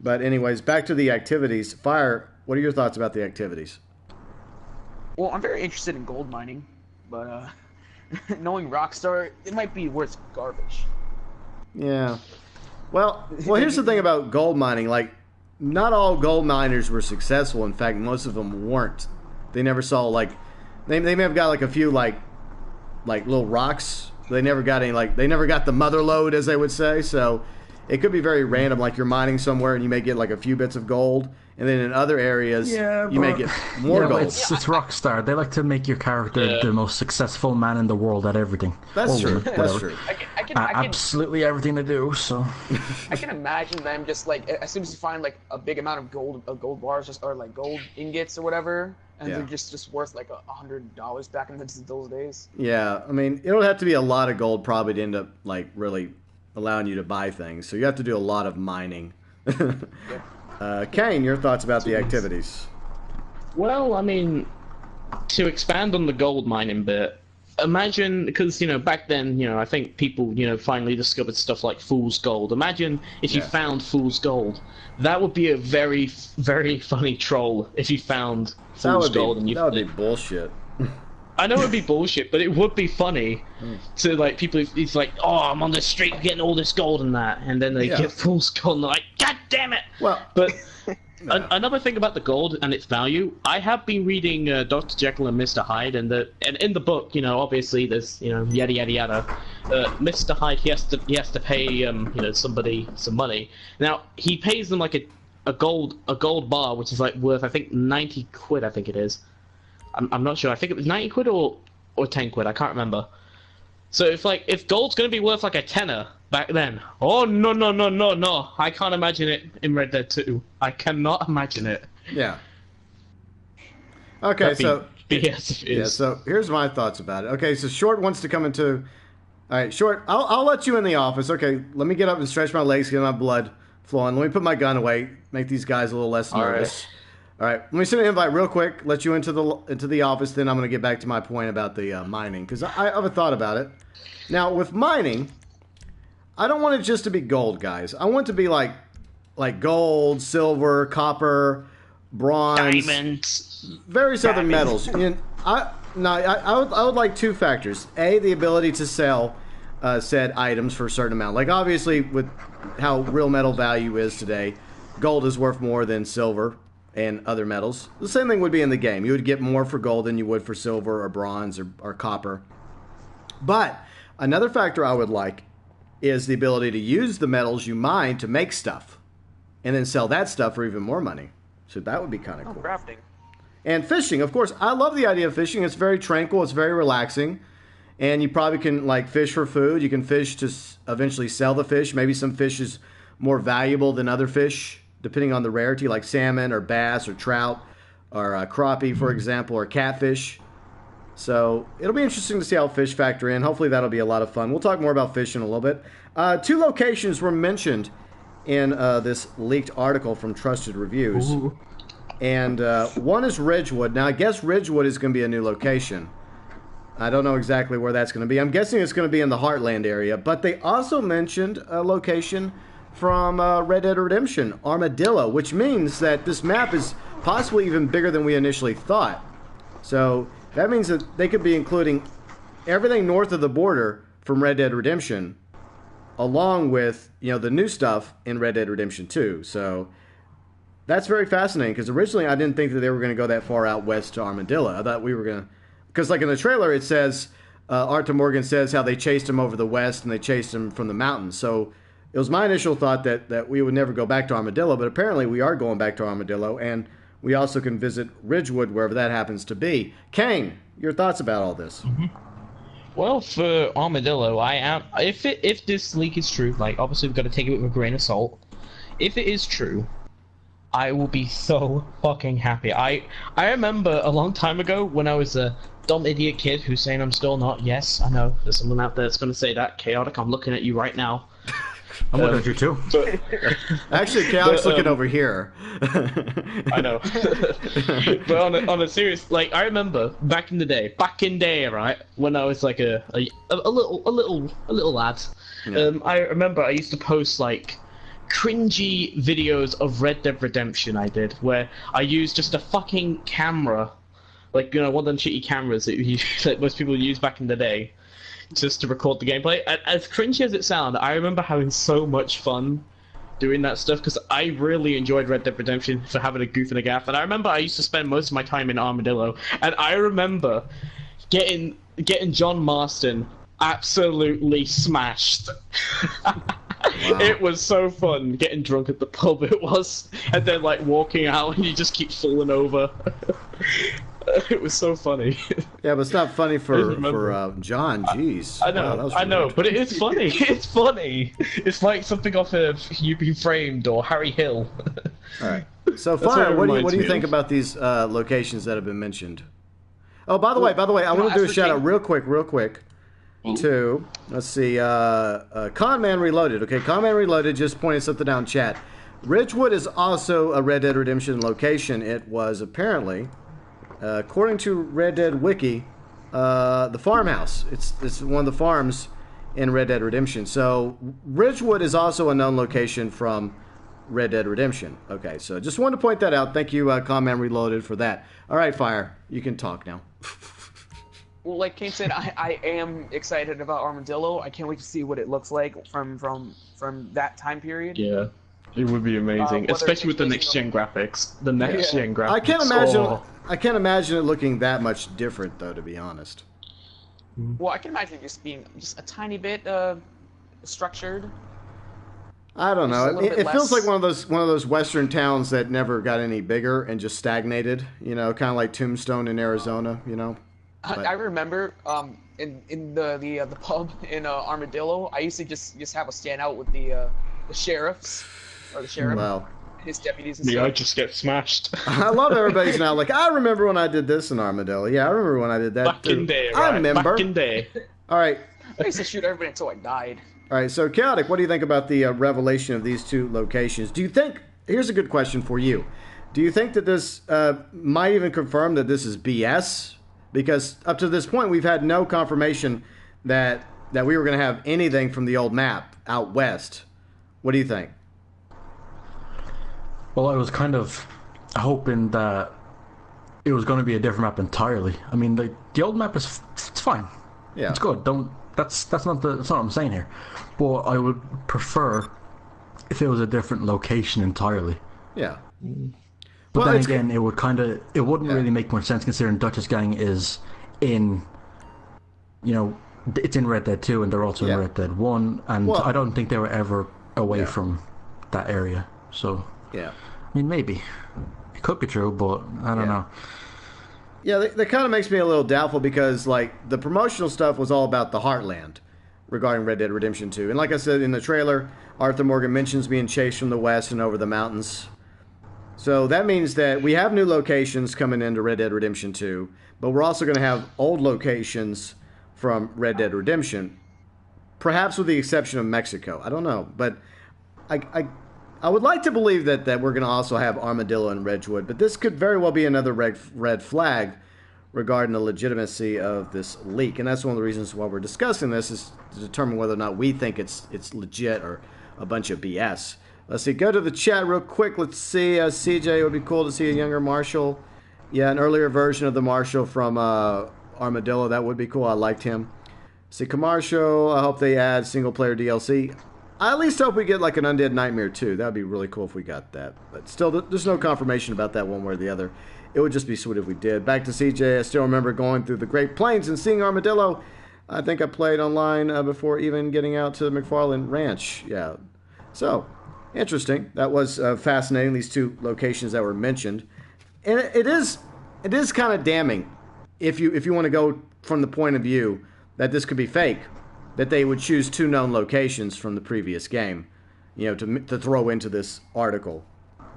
But anyways, back to the activities. Fire, what are your thoughts about the activities? Well, I'm very interested in gold mining, but knowing Rockstar, it might be worth garbage. Yeah. Well, here's the thing about gold mining. Like, not all gold miners were successful. In fact, most of them weren't. They never saw, like... They may have got, like, a few, like little rocks. They never got any, like... They never got the mother lode, as they would say. So, it could be very random. Like, you're mining somewhere and you may get, like, a few bits of gold. And then in other areas, you may get more gold. It's Rockstar. They like to make your character the most successful man in the world at everything. That's true. That's true. I can absolutely everything they do. So I can imagine them just like as soon as you find like a big amount of gold bars, or like gold ingots or whatever, and they're just worth like $100 back in those days. Yeah, I mean, it'll have to be a lot of gold probably to end up like really allowing you to buy things. So you have to do a lot of mining. Kane, your thoughts about the activities? Well, I mean, to expand on the gold mining bit, imagine, because, back then, I think people, finally discovered stuff like fool's gold. Imagine if you found fool's gold. That would be a very, very funny troll if you found fool's gold. That would be bullshit. I know it would be bullshit, but it would be funny to, like, people, it's like, oh, I'm on the street getting all this gold and that, and then they get fool's gold and they're like, God damn it! Well, but another thing about the gold and its value, I have been reading Dr. Jekyll and Mr. Hyde, and in the book, obviously there's, yada yada yada. Mr. Hyde, he has to pay, somebody some money. Now he pays them like a gold bar, which is like worth, I think, 90 quid. I think it is. I'm not sure. I think it was 90 quid or 10 quid. I can't remember. So if gold's gonna be worth like a tenner back then, oh no! I can't imagine it in Red Dead 2. I cannot imagine it. Yeah. Okay, so BS yeah. So here's my thoughts about it. Okay, so Short wants to come into. All right, Short. I'll let you in the office. Okay, let me get up and stretch my legs, get my blood flowing. Let me put my gun away. Make these guys a little less nervous. All right, let me send an invite real quick. Let you into the office. Then I'm going to get back to my point about the mining, because I have a thought about it. Now with mining, I don't want it just to be gold, guys. I want it to be like gold, silver, copper, bronze, diamonds, various other metals. I would like two factors. A, the ability to sell said items for a certain amount. Like obviously with how real metal value is today, gold is worth more than silver and other metals. The same thing would be in the game. You would get more for gold than you would for silver or bronze or copper. But another factor I would like is the ability to use the metals you mine to make stuff and then sell that stuff for even more money. So that would be kind of cool. Crafting. And fishing, of course. I love the idea of fishing. It's very tranquil. It's very relaxing. And you probably can like fish for food. You can fish to eventually sell the fish. Maybe some fish is more valuable than other fish, depending on the rarity, like salmon or bass or trout or crappie, for example, or catfish. So it'll be interesting to see how fish factor in. Hopefully that'll be a lot of fun. We'll talk more about fish in a little bit. Two locations were mentioned in this leaked article from Trusted Reviews. Ooh. And one is Ridgewood. Now, I guess Ridgewood is going to be a new location. I don't know exactly where that's going to be. I'm guessing it's going to be in the Heartland area. But they also mentioned a location from Red Dead Redemption, Armadillo, which means that this map is possibly even bigger than we initially thought. So that means that they could be including everything north of the border from Red Dead Redemption along with the new stuff in Red Dead Redemption 2. So that's very fascinating because originally I didn't think that they were going to go that far out west to Armadillo. I thought we were going to, because like in the trailer it says Arthur Morgan says how they chased him over the west and they chased him from the mountains. So it was my initial thought that we would never go back to Armadillo, but apparently we are going back to Armadillo, and we also can visit Ridgewood wherever that happens to be. Kane, your thoughts about all this? Mm-hmm. Well, for Armadillo, I am. If this leak is true, like obviously we've got to take it with a grain of salt. If it is true, I will be so fucking happy. I remember a long time ago when I was a dumb idiot kid who's saying I'm still not. Yes, I know there's someone out there that's going to say that. Chaotic, I'm looking at you right now. I'm looking at you too. But, actually, Chaotic's looking over here. I know. But on a serious, like I remember back in the day, right, when I was like a little lad. Yeah. I remember I used to post like cringy videos of Red Dead Redemption. I did where I used just a fucking camera, like one of them shitty cameras that most people use back in the day, just to record the gameplay. As cringy as it sounds, I remember having so much fun doing that stuff because I really enjoyed Red Dead Redemption for having a goof and a gaff. And I remember I used to spend most of my time in Armadillo, and I remember getting John Marston absolutely smashed. Wow. It was so fun getting drunk at the pub. It was, and then like walking out and you just keep falling over. It was so funny. Yeah, but it's not funny for John. Jeez. I know, wow, I know, but it is funny. It's funny. It's like something off of You Be Framed or Harry Hill. All right. So, That's Fire, what it what do reminds you me think of. about these locations that have been mentioned? Oh, by the way, I want to do a shout out real quick to, let's see, Conman Reloaded. Okay, Conman Reloaded just pointed something out in chat. Ridgewood is also a Red Dead Redemption location. It was apparently, according to Red Dead Wiki, the farmhouse. It's one of the farms in Red Dead Redemption. So Ridgewood is also a known location from Red Dead Redemption. Okay, so just wanted to point that out. Thank you, Conman Reloaded, for that. All right, Fire, you can talk now. Well, like Kane said, I am excited about Armadillo. I can't wait to see what it looks like from that time period. Yeah, it would be amazing, especially with the next gen graphics. The next gen graphics. I can't imagine it looking that much different, though, to be honest. Well, I can imagine it just being just a tiny bit structured. I don't know. It feels less- like one of those western towns that never got any bigger and just stagnated. Kind of like Tombstone in Arizona. But I remember in the pub in Armadillo, I used to just have a stand out with the sheriffs or the sheriff, well, his deputies and The stuff. eye just gets smashed. I love everybody's now like, I remember when I did this in Armadillo. Yeah, I remember when I did that. Back too. in day, I right? remember. Back in day. All right. I used to shoot everybody until I died. All right, so Chaotic, what do you think about the revelation of these two locations? Do you think, here's a good question for you. Do you think that this might even confirm that this is BS? Because up to this point, we've had no confirmation that we were going to have anything from the old map out west. What do you think? Well, I was kind of hoping that it was going to be a different map entirely. I mean, the old map it's fine. Yeah. It's good. That's not what I'm saying here. But I would prefer if it was a different location entirely. Yeah. But Well, then it's- again, it wouldn't really make much sense considering Dutch's gang is in, it's in Red Dead 2 and they're also Yeah. in Red Dead 1, and Well- I don't think they were ever away Yeah. from that area. So, Yeah. I mean, maybe. It could be true, but I don't know. Yeah, that kind of makes me a little doubtful because, like, the promotional stuff was all about the Heartland regarding Red Dead Redemption 2. And like I said in the trailer, Arthur Morgan mentions being chased from the west and over the mountains. So that means that we have new locations coming into Red Dead Redemption 2, but we're also going to have old locations from Red Dead Redemption, perhaps with the exception of Mexico. I don't know, but I would like to believe that we're going to also have Armadillo and Ridgewood, but this could very well be another red flag regarding the legitimacy of this leak, and that's one of the reasons why we're discussing this is to determine whether or not we think it's legit or a bunch of BS. Let's see, go to the chat real quick. Let's see, CJ, it would be cool to see a younger Marshall. Yeah, an earlier version of the Marshall from Armadillo. That would be cool. I liked him. See, Commercial, I hope they add single-player DLC. I at least hope we get like an Undead Nightmare 2. That would be really cool if we got that. But still, there's no confirmation about that one way or the other. It would just be sweet if we did. Back to CJ, I still remember going through the Great Plains and seeing Armadillo. I think I played online before even getting out to the McFarland Ranch. Yeah. So, interesting. That was fascinating, these two locations that were mentioned. And it is kind of damning if you want to go from the point of view that this could be fake, that they would choose two known locations from the previous game, to throw into this article.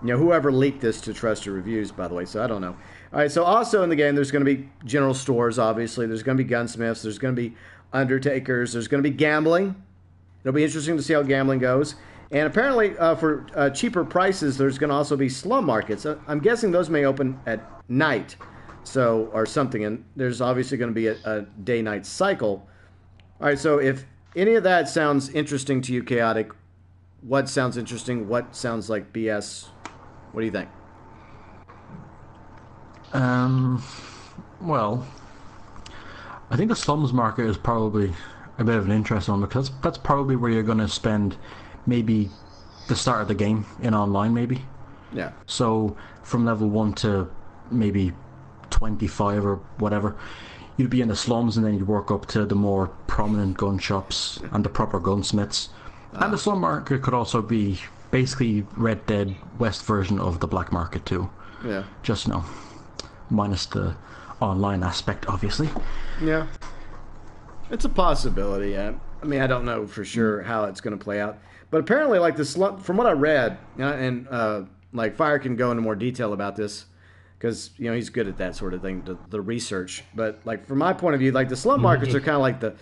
Whoever leaked this to trusted reviews, by the way, so I don't know. All right, so also in the game, there's going to be general stores, obviously. There's going to be gunsmiths. There's going to be undertakers. There's going to be gambling. It'll be interesting to see how gambling goes. And apparently, for cheaper prices, there's going to also be slum markets. I'm guessing those may open at night, or something. And there's obviously going to be a day-night cycle. All right, so if any of that sounds interesting to you, Chaotic, what sounds interesting? What sounds like BS? What do you think? Well, I think the slums market is probably a bit of an interesting one, because that's probably where you're going to spend maybe the start of the game in online, maybe. Yeah. So from level 1 to maybe 25 or whatever, you'd be in the slums, and then you'd work up to the more prominent gun shops and the proper gunsmiths. And the slum market could also be basically Red Dead West version of the black market too. Yeah. Just, minus the online aspect, obviously. Yeah. It's a possibility, yeah. I mean, I don't know for sure how it's going to play out. But apparently, like, the slum, from what I read, and like, Fire can go into more detail about this, because, he's good at that sort of thing, the research. But, like, from my point of view, like, the slum markets are kind of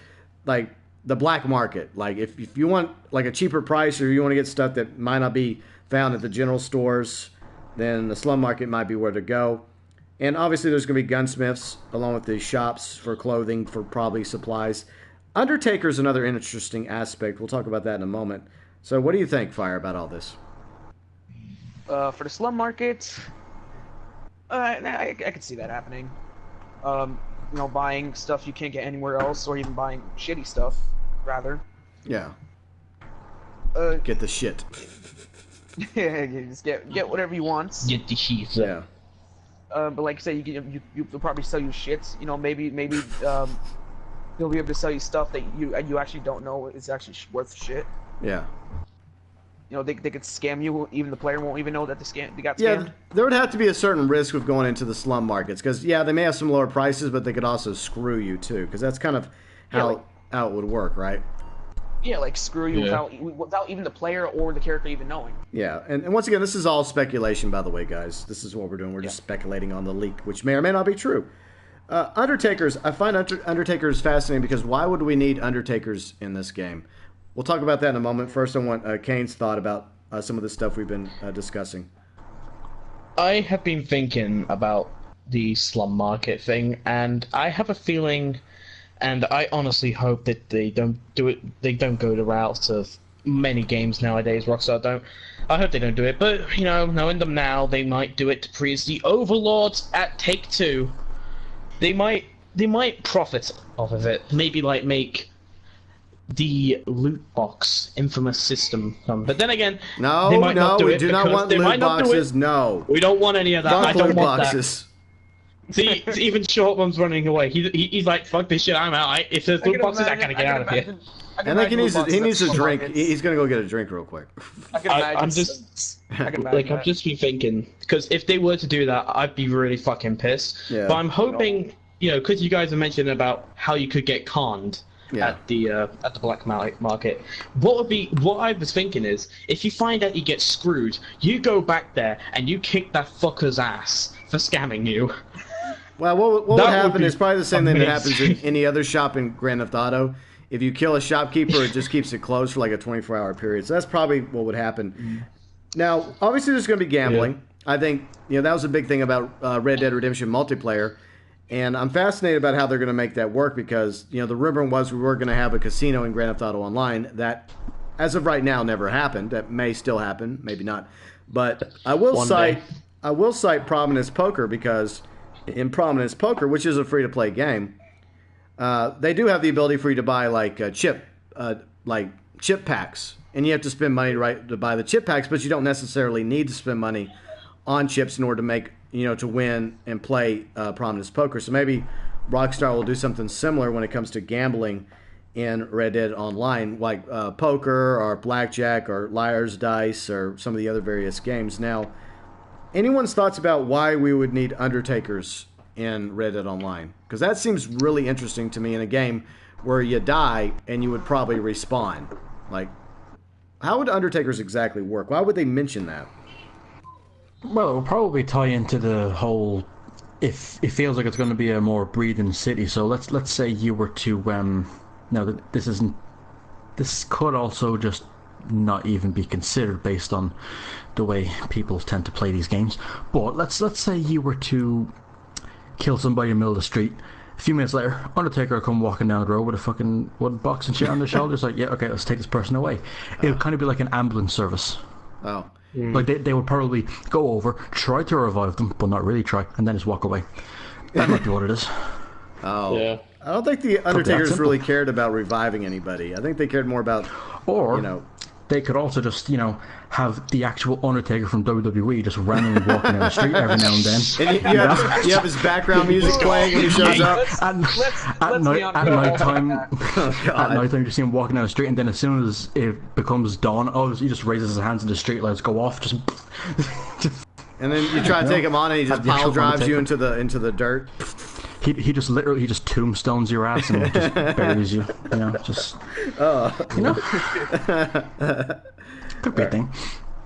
like the black market. Like, if you want, like, a cheaper price, or you want to get stuff that might not be found at the general stores, then the slum market might be where to go. And obviously there's going to be gunsmiths, along with the shops for clothing, for probably supplies. Undertaker's another interesting aspect. We'll talk about that in a moment. So what do you think, Fire, about all this? For the slum market, I could see that happening. Buying stuff you can't get anywhere else, or even buying shitty stuff, rather. Yeah. Get the shit. Yeah, you just get whatever you want. Get the shit. Yeah. But like I say, you'll probably sell you shit. Maybe they'll be able to sell you stuff that you actually don't know is actually worth shit. Yeah. They could scam you. Even the player won't even know that they got scammed. Yeah, there would have to be a certain risk with going into the slum markets, because they may have some lower prices, but they could also screw you too, because that's kind of how it would work, right? Yeah, like screw you without even the player or the character even knowing. Yeah, and once again, this is all speculation, by the way, guys. This is what we're doing. We're just speculating on the leak, which may or may not be true. Undertakers, I find Undertakers fascinating, because why would we need Undertakers in this game? We'll talk about that in a moment. First, I want Kane's thought about some of the stuff we've been discussing. I have been thinking about the slum market thing, and I have a feeling, and I honestly hope that they don't do it. They don't go the route of many games nowadays. Rockstar don't. I hope they don't do it, but knowing them now, they might do it to please the overlords at Take-Two. They might profit off of it. Maybe like make the loot box infamous system come. But then again, they might not do we it do not want loot boxes. No, we don't want any of that. I don't want boxes. That. See, even Shortman's running away. He's like, fuck this shit, I'm out. If there's loot boxes, I gotta get out of here. I think he needs a drink. He's gonna go get a drink real quick. I'm just been thinking, because if they were to do that, I'd be really fucking pissed. Yeah. But I'm hoping, because you guys are mentioning about how you could get conned at the black market. What I was thinking is, if you find out you get screwed, you go back there and you kick that fucker's ass for scamming you. Well, what would happen is probably the same thing that happens in any other shop in Grand Theft Auto. If you kill a shopkeeper, it just keeps it closed for like a 24-hour period. So that's probably what would happen. Now, obviously, there's going to be gambling. Yeah. I think that was a big thing about Red Dead Redemption multiplayer. And I'm fascinated about how they're going to make that work, because the rumor was we were going to have a casino in Grand Theft Auto Online. That, as of right now, never happened. That may still happen, maybe not. But I will cite Prominence Poker, because in Prominence Poker, which is a free-to-play game, they do have the ability for you to buy chip packs, and you have to spend money to buy the chip packs, but you don't necessarily need to spend money on chips in order to make to win and play Prominence Poker. So maybe Rockstar will do something similar when it comes to gambling in Red Dead Online, like poker or blackjack or liar's dice or some of the other various games. Now, anyone's thoughts about why we would need undertakers in Red Dead Online? Because that seems really interesting to me in a game where you die and you would probably respawn. Like, how would undertakers exactly work? Why would they mention that? Well, it will probably tie into the whole. If it feels like it's going to be a more breathing city, so let's say you were to now this isn't. This could also just not even be considered based on the way people tend to play these games. But let's say you were to kill somebody in the middle of the street. A few minutes later, Undertaker will come walking down the road with a fucking wooden box and shit on their shoulders. Like, yeah, okay, let's take this person away. It would kind of be like an ambulance service. Oh. Like they would probably go over, try to revive them, but not really try, and then just walk away. That might be what it is. Oh. Yeah. I don't think the Undertakers really cared about reviving anybody. I think they cared more about, they could also just, have the actual Undertaker from WWE just randomly walking down the street every now and then. And you have his background music playing when he shows up. At nighttime, you just see him walking down the street, and then as soon as it becomes dawn, he just raises his hands and the street lights go off. Just and then you try to take him on, and he just pile drives you into the dirt. He just tombstones your ass and just buries you. Could be a thing.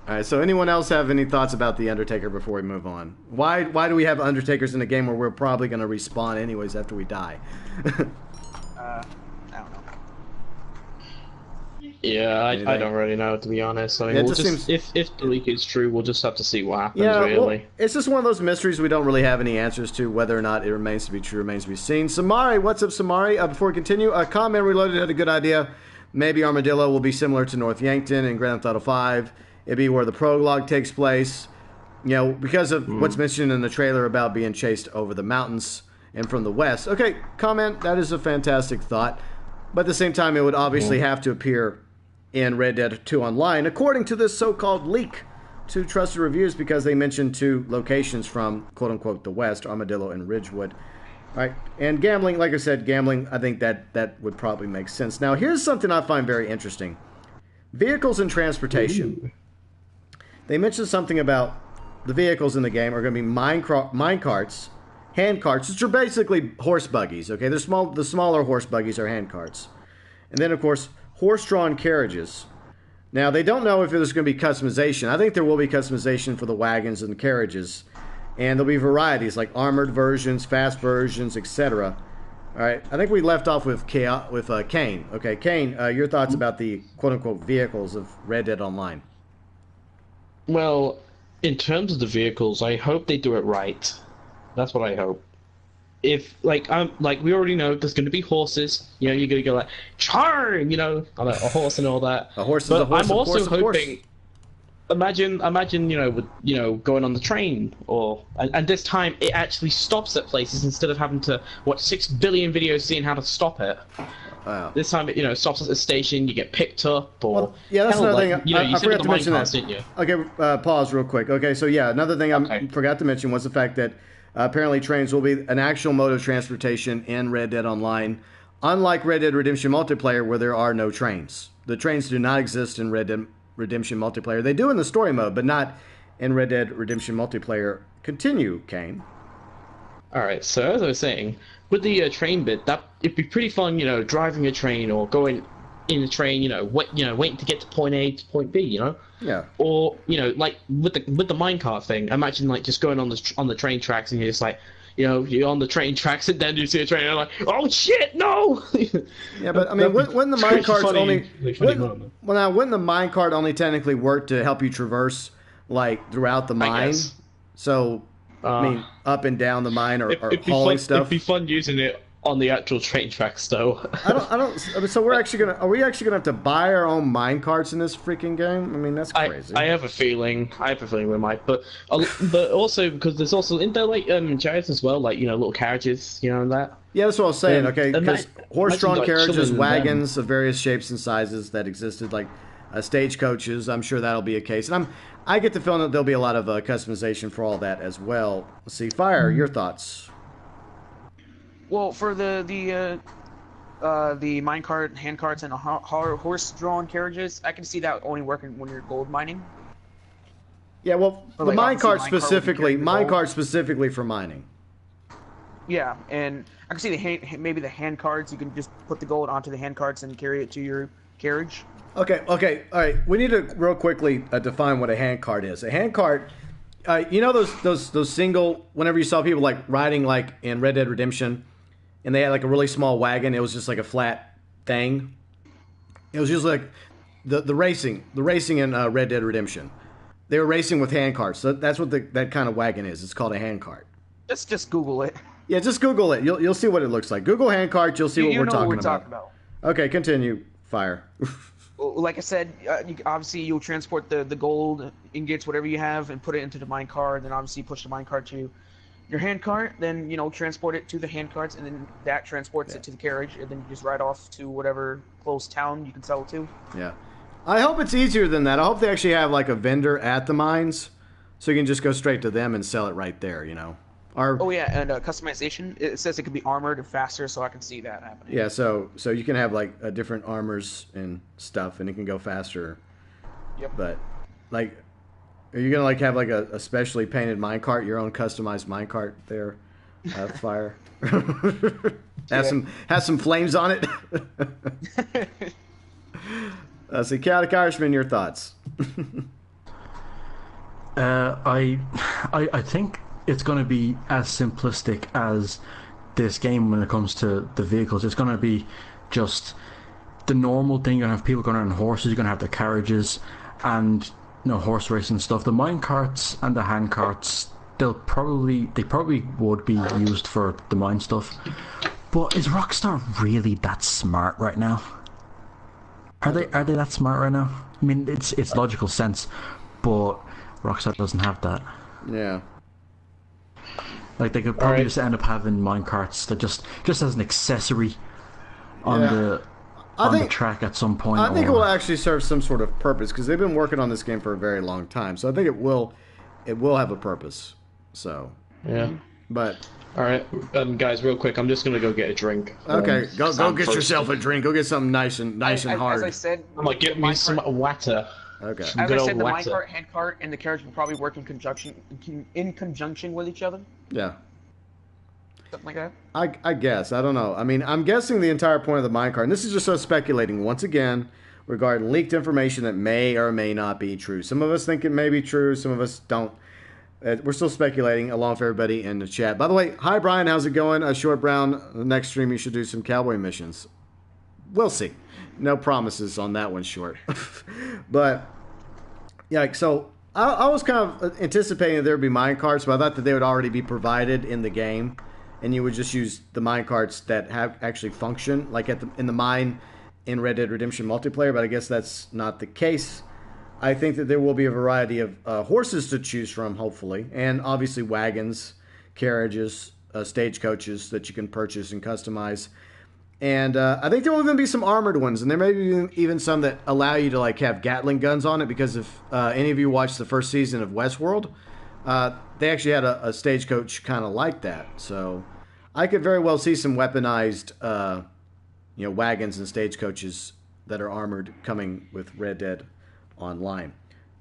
All right. So, anyone else have any thoughts about the Undertaker before we move on? Why do we have Undertakers in a game where we're probably going to respawn anyways after we die? I don't know. Yeah, I don't really know, to be honest. I mean, if the leak is true, we'll just have to see what happens, really. Well, it's just one of those mysteries we don't really have any answers to. Whether or not it remains to be true remains to be seen. Samari, what's up, Samari? Before we continue, Comment Reloaded had a good idea. Maybe Armadillo will be similar to North Yankton in Grand Theft Auto 5. It'd be where the prologue takes place. Because of what's mentioned in the trailer about being chased over the mountains and from the west. Okay, Comment, that is a fantastic thought. But at the same time, it would obviously have to appear in Red Dead 2 Online, according to this so-called leak to trusted reviews, because they mentioned two locations from, quote-unquote, the west, Armadillo and Ridgewood. All right, and gambling, like I said, I think that would probably make sense. Now, here's something I find very interesting. Vehicles and transportation. Ooh. They mentioned something about the vehicles in the game are going to be mine carts, hand carts, which are basically horse buggies, okay? The smaller horse buggies are hand carts. And then, of course, horse-drawn carriages. Now, they don't know if there's going to be customization. I think there will be customization for the wagons and the carriages. And there'll be varieties like armored versions, fast versions, etc. All right, I think we left off with Kane. Okay, Kane, your thoughts about the quote-unquote vehicles of Red Dead Online? Well, in terms of the vehicles, I hope they do it right. That's what I hope. If we already know there's going to be horses. You're going to go like charm, on a horse and all that. A horse is a horse. I'm also hoping. Imagine, going on the train, and this time it actually stops at places instead of having to watch 6 billion videos seeing how to stop it. Wow. This time it, stops at the station. You get picked up, or that's another thing. You forgot to mention that. Didn't you? Okay, pause real quick. Okay, so another thing I forgot to mention was the fact that apparently trains will be an actual mode of transportation in Red Dead Online, unlike Red Dead Redemption Multiplayer, where there are no trains. The trains do not exist in Red Dead Redemption Multiplayer. They do in the story mode, but not in Red Dead Redemption Multiplayer. Continue, Kane. All right. So as I was saying, with the train bit, it'd be pretty fun. Driving a train or going in a train. Waiting to get to point A to point B. Yeah. Or like with the minecart thing. Imagine just going on the train tracks and you're just like. You're on the train tracks and then you see a train and you're like, oh shit, no! Yeah, but I mean, when the minecarts wouldn't the minecart only technically work to help you traverse throughout the mine? So I mean, up and down the mine or hauling stuff. It'd be fun using it on the actual train tracks, though. I don't. So we're actually gonna. Are we actually gonna have to buy our own mine carts in this freaking game? I mean, that's crazy. I have a feeling. We might, but also because there's also in there like chariots as well, like little carriages, and that. Yeah, that's what I was saying. Okay, because horse-drawn like, carriages, children wagons of various shapes and sizes that existed, like stagecoaches. I'm sure that'll be a case, and I get the feeling that there'll be a lot of customization for all that as well. Let's see, Fire, your thoughts? Well, for the minecart, hand carts, and horse-drawn carriages, I can see that only working when you're gold mining. Yeah, well, Or, the like, minecart obviously specifically, minecart minecart specifically for mining. Yeah, and I can see maybe the hand carts. You can just put the gold onto the hand carts and carry it to your carriage. Okay, all right. We need to real quickly define what a hand cart is. A hand cart, those single. Whenever you saw people like riding like in Red Dead Redemption, and they had like a really small wagon. It was just like a flat thing. It was just like the racing in Red Dead Redemption. They were racing with hand carts. So that's what that kind of wagon is. It's called a hand cart. Just Google it. Yeah, just Google it. You'll see what it looks like. Google hand cart. You'll see what we're talking about. Okay, continue. Fire. Like I said, obviously you'll transport the gold ingots, whatever you have, and put it into the mine cart. Then obviously push the mine cart to your hand cart. Then transport it to the hand carts, and then that transports it to the carriage, and then you just ride off to whatever close town you can sell it to. Yeah, I hope it's easier than that. I hope they actually have like a vendor at the mines, so you can just go straight to them and sell it right there. Oh yeah, and customization. It says it can be armored and faster, so I can see that happening. Yeah, so you can have like different armors and stuff, and it can go faster. Yep. But like, are you gonna like have like a specially painted minecart, your own customized minecart there, Fire? Has some flames on it. See, Chaotic Irishman, your thoughts? I think it's going to be as simplistic as this game when it comes to the vehicles. It's going to be just the normal thing. You're going to have people going on horses. You're going to have the carriages and horse racing stuff. The mine carts and the hand carts, they probably would be used for the mine stuff. But is Rockstar really that smart right now? Are they that smart right now? I mean, it's logical sense, but Rockstar doesn't have that. Yeah. Like they could probably just end up having minecarts that just as an accessory on the track at some point. I think it will actually serve some sort of purpose because they've been working on this game for a very long time. So I think it will have a purpose. So yeah, but all right, guys, real quick, I'm just gonna go get a drink. Okay, go get yourself a drink. Go get something nice and hard. As I said, I'm like, get me some water. Okay. As I said, the minecart, hand cart, and the carriage will probably work in conjunction with each other. Yeah. Something like that. I guess. I don't know. I mean, I'm guessing the entire point of the minecart, and this is just us speculating once again regarding leaked information that may or may not be true. Some of us think it may be true. Some of us don't. We're still speculating along with everybody in the chat. By the way, hi, Brian. How's it going? Short Brown, the next stream you should do some cowboy missions. We'll see. No promises on that one, Short. But, yeah, so I was kind of anticipating that there would be minecarts, but I thought that they would already be provided in the game, and you would just use the minecarts that have actually function, like in the mine in Red Dead Redemption multiplayer, but I guess that's not the case. I think that there will be a variety of horses to choose from, hopefully, and obviously wagons, carriages, stagecoaches that you can purchase and customize. And I think there will even be some armored ones, and there may be even some that allow you to like have Gatling guns on it. Because if any of you watched the first season of Westworld, they actually had a stagecoach kind of like that. So I could very well see some weaponized, wagons and stagecoaches that are armored coming with Red Dead Online.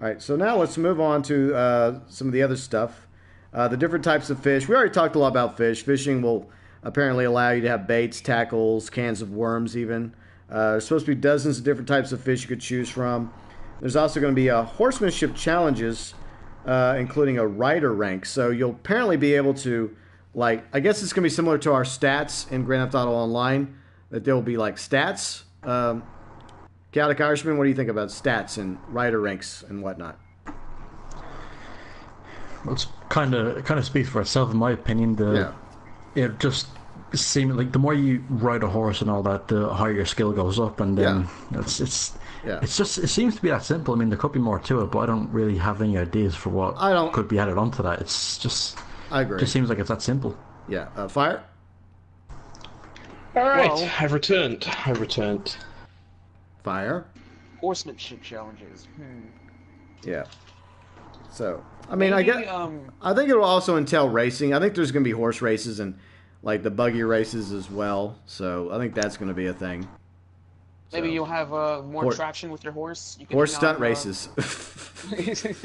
All right, so now let's move on to some of the other stuff. The different types of fish. We already talked a lot about fish. Fishing will apparently allow you to have baits, tackles, cans of worms even. There's supposed to be dozens of different types of fish you could choose from. There's also going to be horsemanship challenges, including a rider rank. So you'll apparently be able to, like, I guess it's going to be similar to our stats in Grand Theft Auto Online, that there will be, like, stats. Chaotic Irishman, what do you think about stats and rider ranks and whatnot? Well, it's kind of speaks for itself, in my opinion. seemingly the more you ride a horse and all that, the higher your skill goes up, and then Yeah. it's just it seems to be that simple. I mean, there could be more to it, but I don't really have any ideas for what could be added onto that. It's just I agree. It just seems like it's that simple. Yeah. Fire. All right, Well- I've returned. I've returned. Fire. Horsemanship challenges. Yeah. So, I mean, I Maybe, get. I think it will also entail racing. I think there's going to be horse races and like the buggy races as well. So I think that's going to be a thing. Maybe So, you'll have more Hor- traction with your horse. You can horse hang stunt on, races.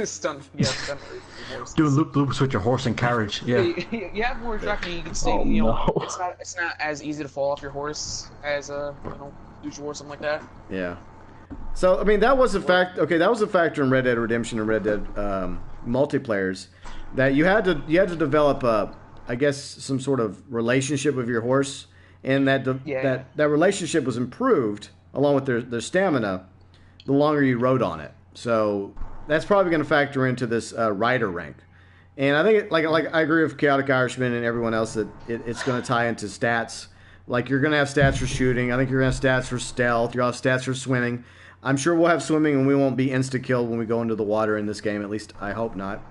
stunt, yeah, stunt races with horses. Doing loops with your horse and carriage. Yeah. You have more traction. You can stay. Oh, you know, no. it's not as easy to fall off your horse as usual or something like that. Yeah. So I mean that was a fact. Okay, that was a factor in Red Dead Redemption and Red Dead multiplayers that you had to develop I guess some sort of relationship with your horse, and that that relationship was improved along with their stamina the longer you rode on it. So that's probably going to factor into this rider rank. And I think like I agree with Chaotic Irishman and everyone else that it's going to tie into stats. Like you're going to have stats for shooting. I think you're going to have stats for stealth. You'll have stats for swimming. I'm sure we'll have swimming and we won't be insta-killed when we go into the water in this game. At least I hope not.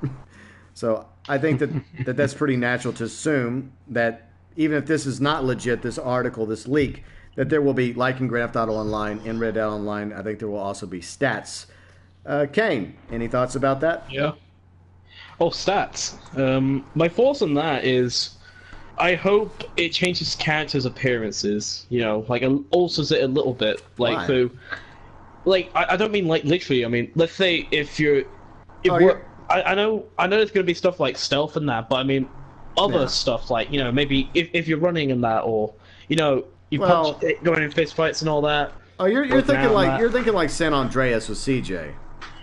So I think that's pretty natural to assume that even if this is not legit, this article, this leak, that there will be, like in Grand Theft Auto Online, in Red Dead Online, I think there will also be stats. Kane, any thoughts about that? Yeah. Oh, stats. My thoughts on that is, I hope it changes characters' appearances. You know, like alters it a little bit. Like Why? so, like I don't mean like literally. I mean, let's say I know there's gonna be stuff like stealth and that, but I mean other stuff like maybe if you're running in that, or going in fist fights and all that. Oh, you're thinking like San Andreas with CJ.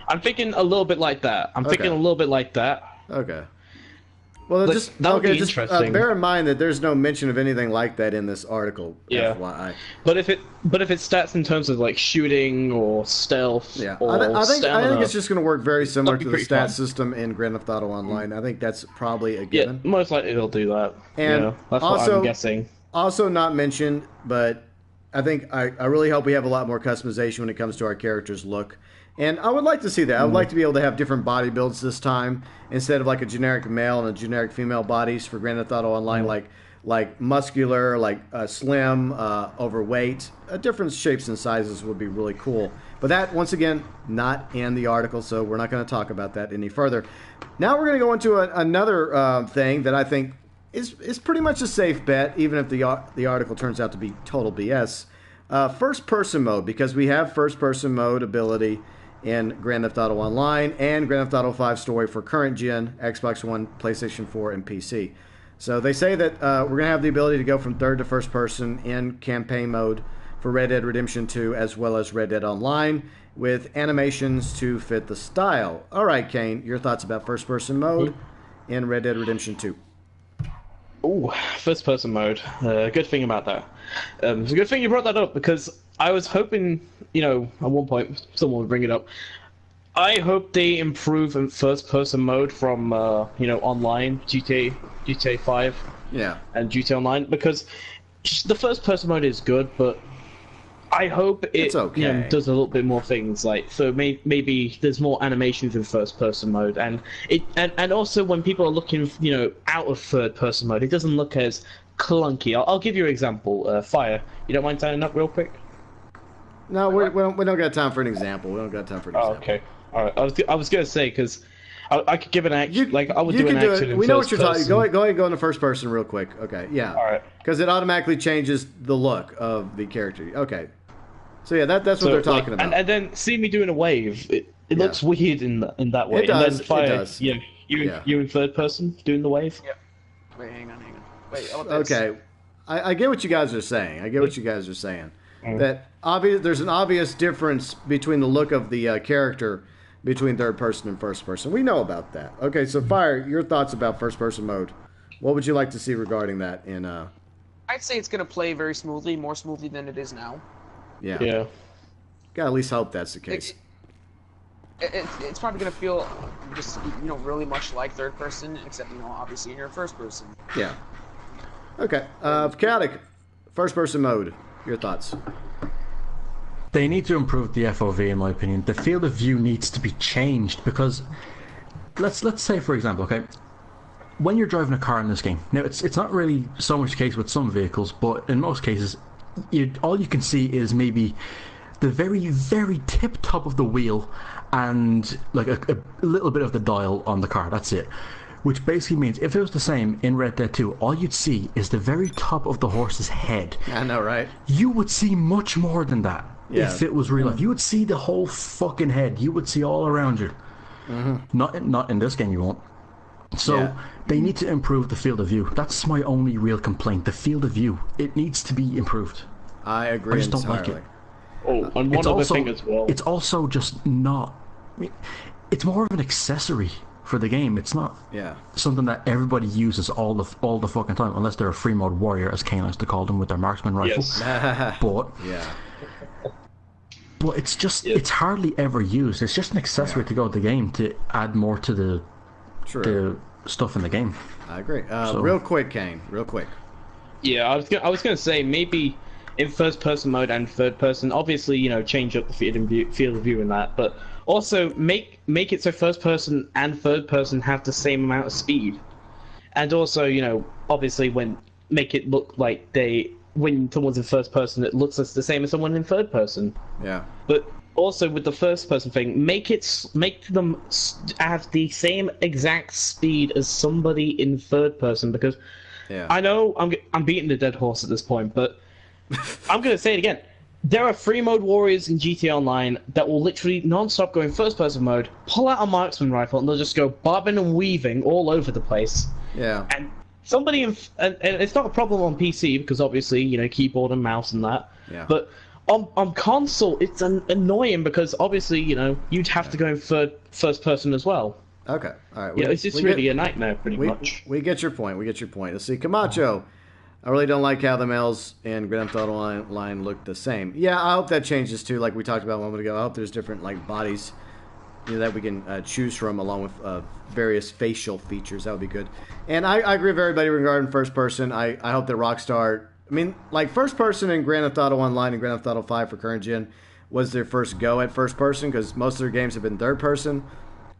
I'm thinking a little bit like that. Okay. Well, That would be interesting. Bear in mind that there's no mention of anything like that in this article. Yeah. FYI. But if it stats in terms of like shooting or stealth, or I think stamina, it's just going to work very similar That'd to be the pretty stat fun. system in Grand Theft Auto Online. I think that's probably a yeah, given. most likely they'll do that. And that's also- what I'm guessing. Also not mentioned, but I think I really hope we have a lot more customization when it comes to our characters' look. And I would like to see that. I would like to be able to have different body builds this time instead of like a generic male and a generic female bodies for Grand Theft Auto Online, like muscular, like slim, overweight. Different shapes and sizes would be really cool. But that, once again, not in the article, so we're not going to talk about that any further. Now we're going to go into another thing that I think is pretty much a safe bet, even if the article turns out to be total BS. First-person mode, because we have first-person mode ability in Grand Theft Auto Online and Grand Theft Auto 5 Story for current gen, Xbox One, PlayStation 4, and PC. So they say that we're going to have the ability to go from third to first person in campaign mode for Red Dead Redemption 2 as well as Red Dead Online with animations to fit the style. All right, Kane, your thoughts about first person mode in Red Dead Redemption 2? Ooh, first person mode. Good thing about that. It's a good thing you brought that up because I was hoping, at one point someone would bring it up. I hope they improve in first person mode from, online, GTA 5 and GTA Online, because the first person mode is good, but I hope it does a little bit more things. Like, so maybe there's more animations in first person mode, and also when people are looking, out of third person mode, it doesn't look as clunky. I'll give you an example. Fire. You don't mind signing up real quick? No, we don't got time for an example. Oh, okay. All right. I was gonna say because I could give an action. I would you do an can do action. it. In We know what first you're talking. person. Go ahead and go into first person real quick. Okay, yeah. All right. Because it automatically changes the look of the character. Okay. So yeah, that's what they're talking about. And then see me doing a wave. It looks weird in that way. It does. And then Fire, It does. You in third person doing the wave. Yeah. Wait, hang on. Wait, this. Okay. I get what you guys are saying. That there's an obvious difference between the look of the character between third person and first person. We know about that. Okay, so Fire, your thoughts about first person mode. What would you like to see regarding that in I'd say it's gonna play very smoothly, more smoothly than it is now. Yeah. Gotta at least hope that's the case. It's probably gonna feel just really much like third person, except obviously you're first person. Yeah. Okay. Chaotic, first-person mode. Your thoughts? They need to improve the FOV, in my opinion. The field of view needs to be changed because, let's say, for example, okay, when you're driving a car in this game, now it's not really so much the case with some vehicles, but in most cases, all you can see is maybe the very, very tip top of the wheel and like a little bit of the dial on the car. That's it. Which basically means if it was the same in Red Dead 2, all you'd see is the very top of the horse's head. I know, right? You would see much more than that if it was real life. You would see the whole fucking head. You would see all around you. Not in this game, you won't. So they need to improve the field of view. That's my only real complaint. The field of view. It needs to be improved. I agree. I just don't entirely. like it. Oh, and one other thing as well. It's also just not... I mean, it's more of an accessory for the game. It's not something that everybody uses all the fucking time, unless they're a free mode warrior, as Kane likes to call them, with their marksman rifle. Yes. But it's just it's hardly ever used. It's just an accessory to go with the game to add more to the stuff in the game. I agree. Real quick, Kane. Real quick. Yeah, I was gonna say maybe in first person mode and third person, obviously, you know, change up the field of view in that, but also make it so first person and third person have the same amount of speed, and also, you know, obviously make it look like when someone's in first person, it looks the same as someone in third person. Yeah. But also with the first person thing, make them have the same exact speed as somebody in third person, because I know I'm beating the dead horse at this point, but I'm gonna say it again. There are free mode warriors in GTA Online that will literally non-stop go in first person mode, pull out a marksman rifle, and they'll just go bobbing and weaving all over the place. Yeah. And somebody and it's not a problem on PC because obviously, you know, keyboard and mouse and that. Yeah. But on console, it's annoying because obviously, you know, you'd have to go in first person as well. Okay. All right. It's just really a nightmare, pretty much. We get your point. Let's see, Camacho. I really don't like how the males in Grand Theft Auto Online look the same. Yeah, I hope that changes too, like we talked about a moment ago. I hope there's different like bodies, you know, that we can choose from, along with various facial features. That would be good. And I agree with everybody regarding first person. I hope that Rockstar, I mean, like first person in Grand Theft Auto Online and Grand Theft Auto 5 for current gen was their first go at first person, because most of their games have been third person.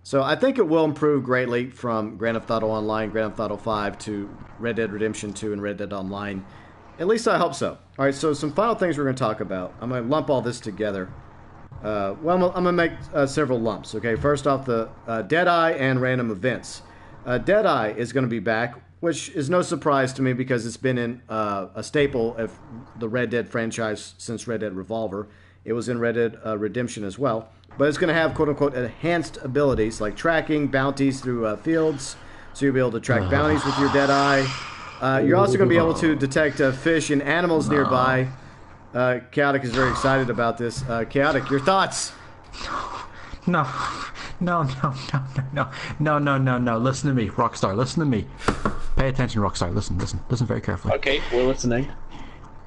So I think it will improve greatly from Grand Theft Auto Online, Grand Theft Auto 5 to Red Dead Redemption 2 and Red Dead Online. At least I hope so. All right, so some final things we're going to talk about. I'm going to lump all this together. I'm going to make several lumps. Okay, first off, the Deadeye and random events. Deadeye is going to be back, which is no surprise to me because it's been in a staple of the Red Dead franchise since Red Dead Revolver. It was in Red Dead Redemption as well. But it's going to have, quote-unquote, enhanced abilities like tracking bounties through fields. So you'll be able to track bounties with your Deadeye. You're also going to be able to detect fish and animals nearby. Chaotic is very excited about this. Chaotic, your thoughts? No. Listen to me, Rockstar. Listen to me. Pay attention, Rockstar. Listen very carefully. Okay, we're listening.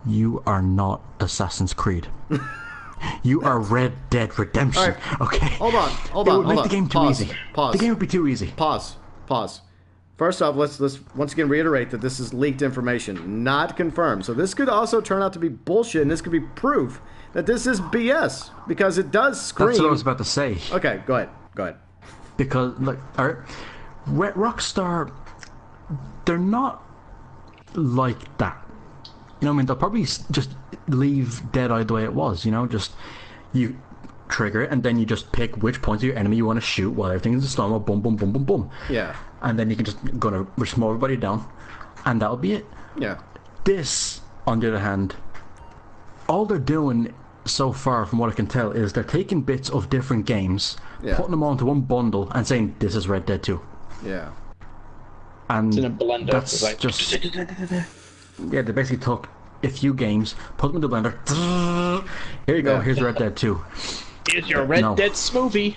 You are not Assassin's Creed. You are Red Dead Redemption. Right. Okay. Hold on. It would make the game too easy. Pause. The game would be too easy. Pause. First off, let's once again reiterate that this is leaked information, not confirmed. So this could also turn out to be bullshit, and this could be proof that this is BS, because it does scream. That's what I was about to say. Okay, go ahead. Because, look, all right, Rockstar, they're not like that. You know what I mean? They'll probably just leave Deadeye the way it was, you know? Just, you trigger it, and then you just pick which points of your enemy you want to shoot while everything's in slow-mo, boom, boom, boom, boom, boom. Yeah. And then you can just mow everybody down, and that'll be it. Yeah. This, on the other hand, all they're doing so far, from what I can tell, is they're taking bits of different games, putting them all into one bundle, and saying, this is Red Dead 2. Yeah. It's And in a blender. that's like... just... Yeah, they basically took a few games, put them in the blender. Here you go. Here's Red Dead 2. Here's your Red Dead smoothie.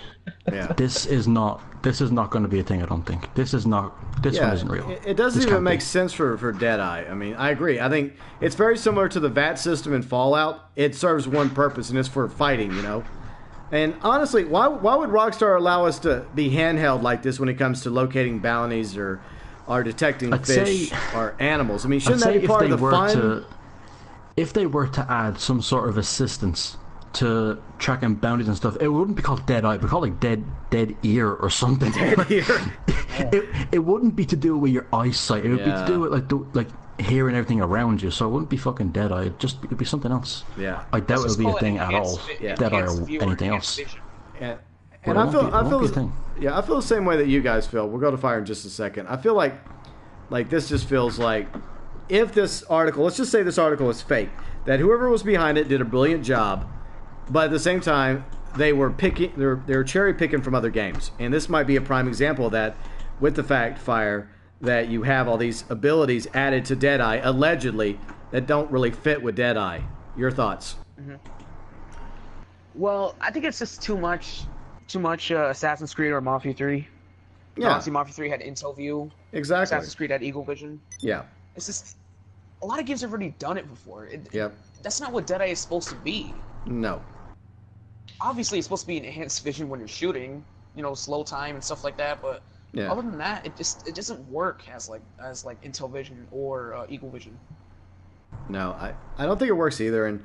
Yeah. This is not going to be a thing. I don't think. This one isn't real. It doesn't even make sense for Deadeye. I mean, I agree. I think it's very similar to the VAT system in Fallout. It serves one purpose, and it's for fighting. You know. And honestly, why would Rockstar allow us to be handheld like this when it comes to locating bounties or are detecting I'd fish say- or animals. I mean, I'd shouldn't that say be part of the fun? if they were to add some sort of assistance to tracking bounties and stuff, it wouldn't be called Deadeye. It'd be called like Dead Ear or something. It wouldn't be to do with your eyesight. It would be to do with like hearing everything around you. So it wouldn't be fucking Deadeye. It'd be something else. Yeah. I doubt it'll be a thing at all. Deadeye or anything else. And Well, I it feel, won't I be a feel, thing. yeah, I feel the same way that you guys feel. We'll go to fire in just a second. I feel like this just feels like if this article, let's just say this article is fake, that whoever was behind it did a brilliant job, but at the same time they were cherry picking from other games, and this might be a prime example of that, with the fact, Fire, that you have all these abilities added to Deadeye allegedly that don't really fit with Deadeye. Your thoughts? Well, I think it's just too much Assassin's Creed or Mafia 3. Yeah, Obviously, Mafia 3 had Intel View. exactly. Assassin's Creed had Eagle Vision. Yeah. It's just a lot of games have already done it before. Yep. That's not what Deadeye is supposed to be. No. Obviously, it's supposed to be enhanced vision when you're shooting, slow time and stuff like that. But Yeah. other than that, it doesn't work as Intel Vision or Eagle Vision. No, I don't think it works either. And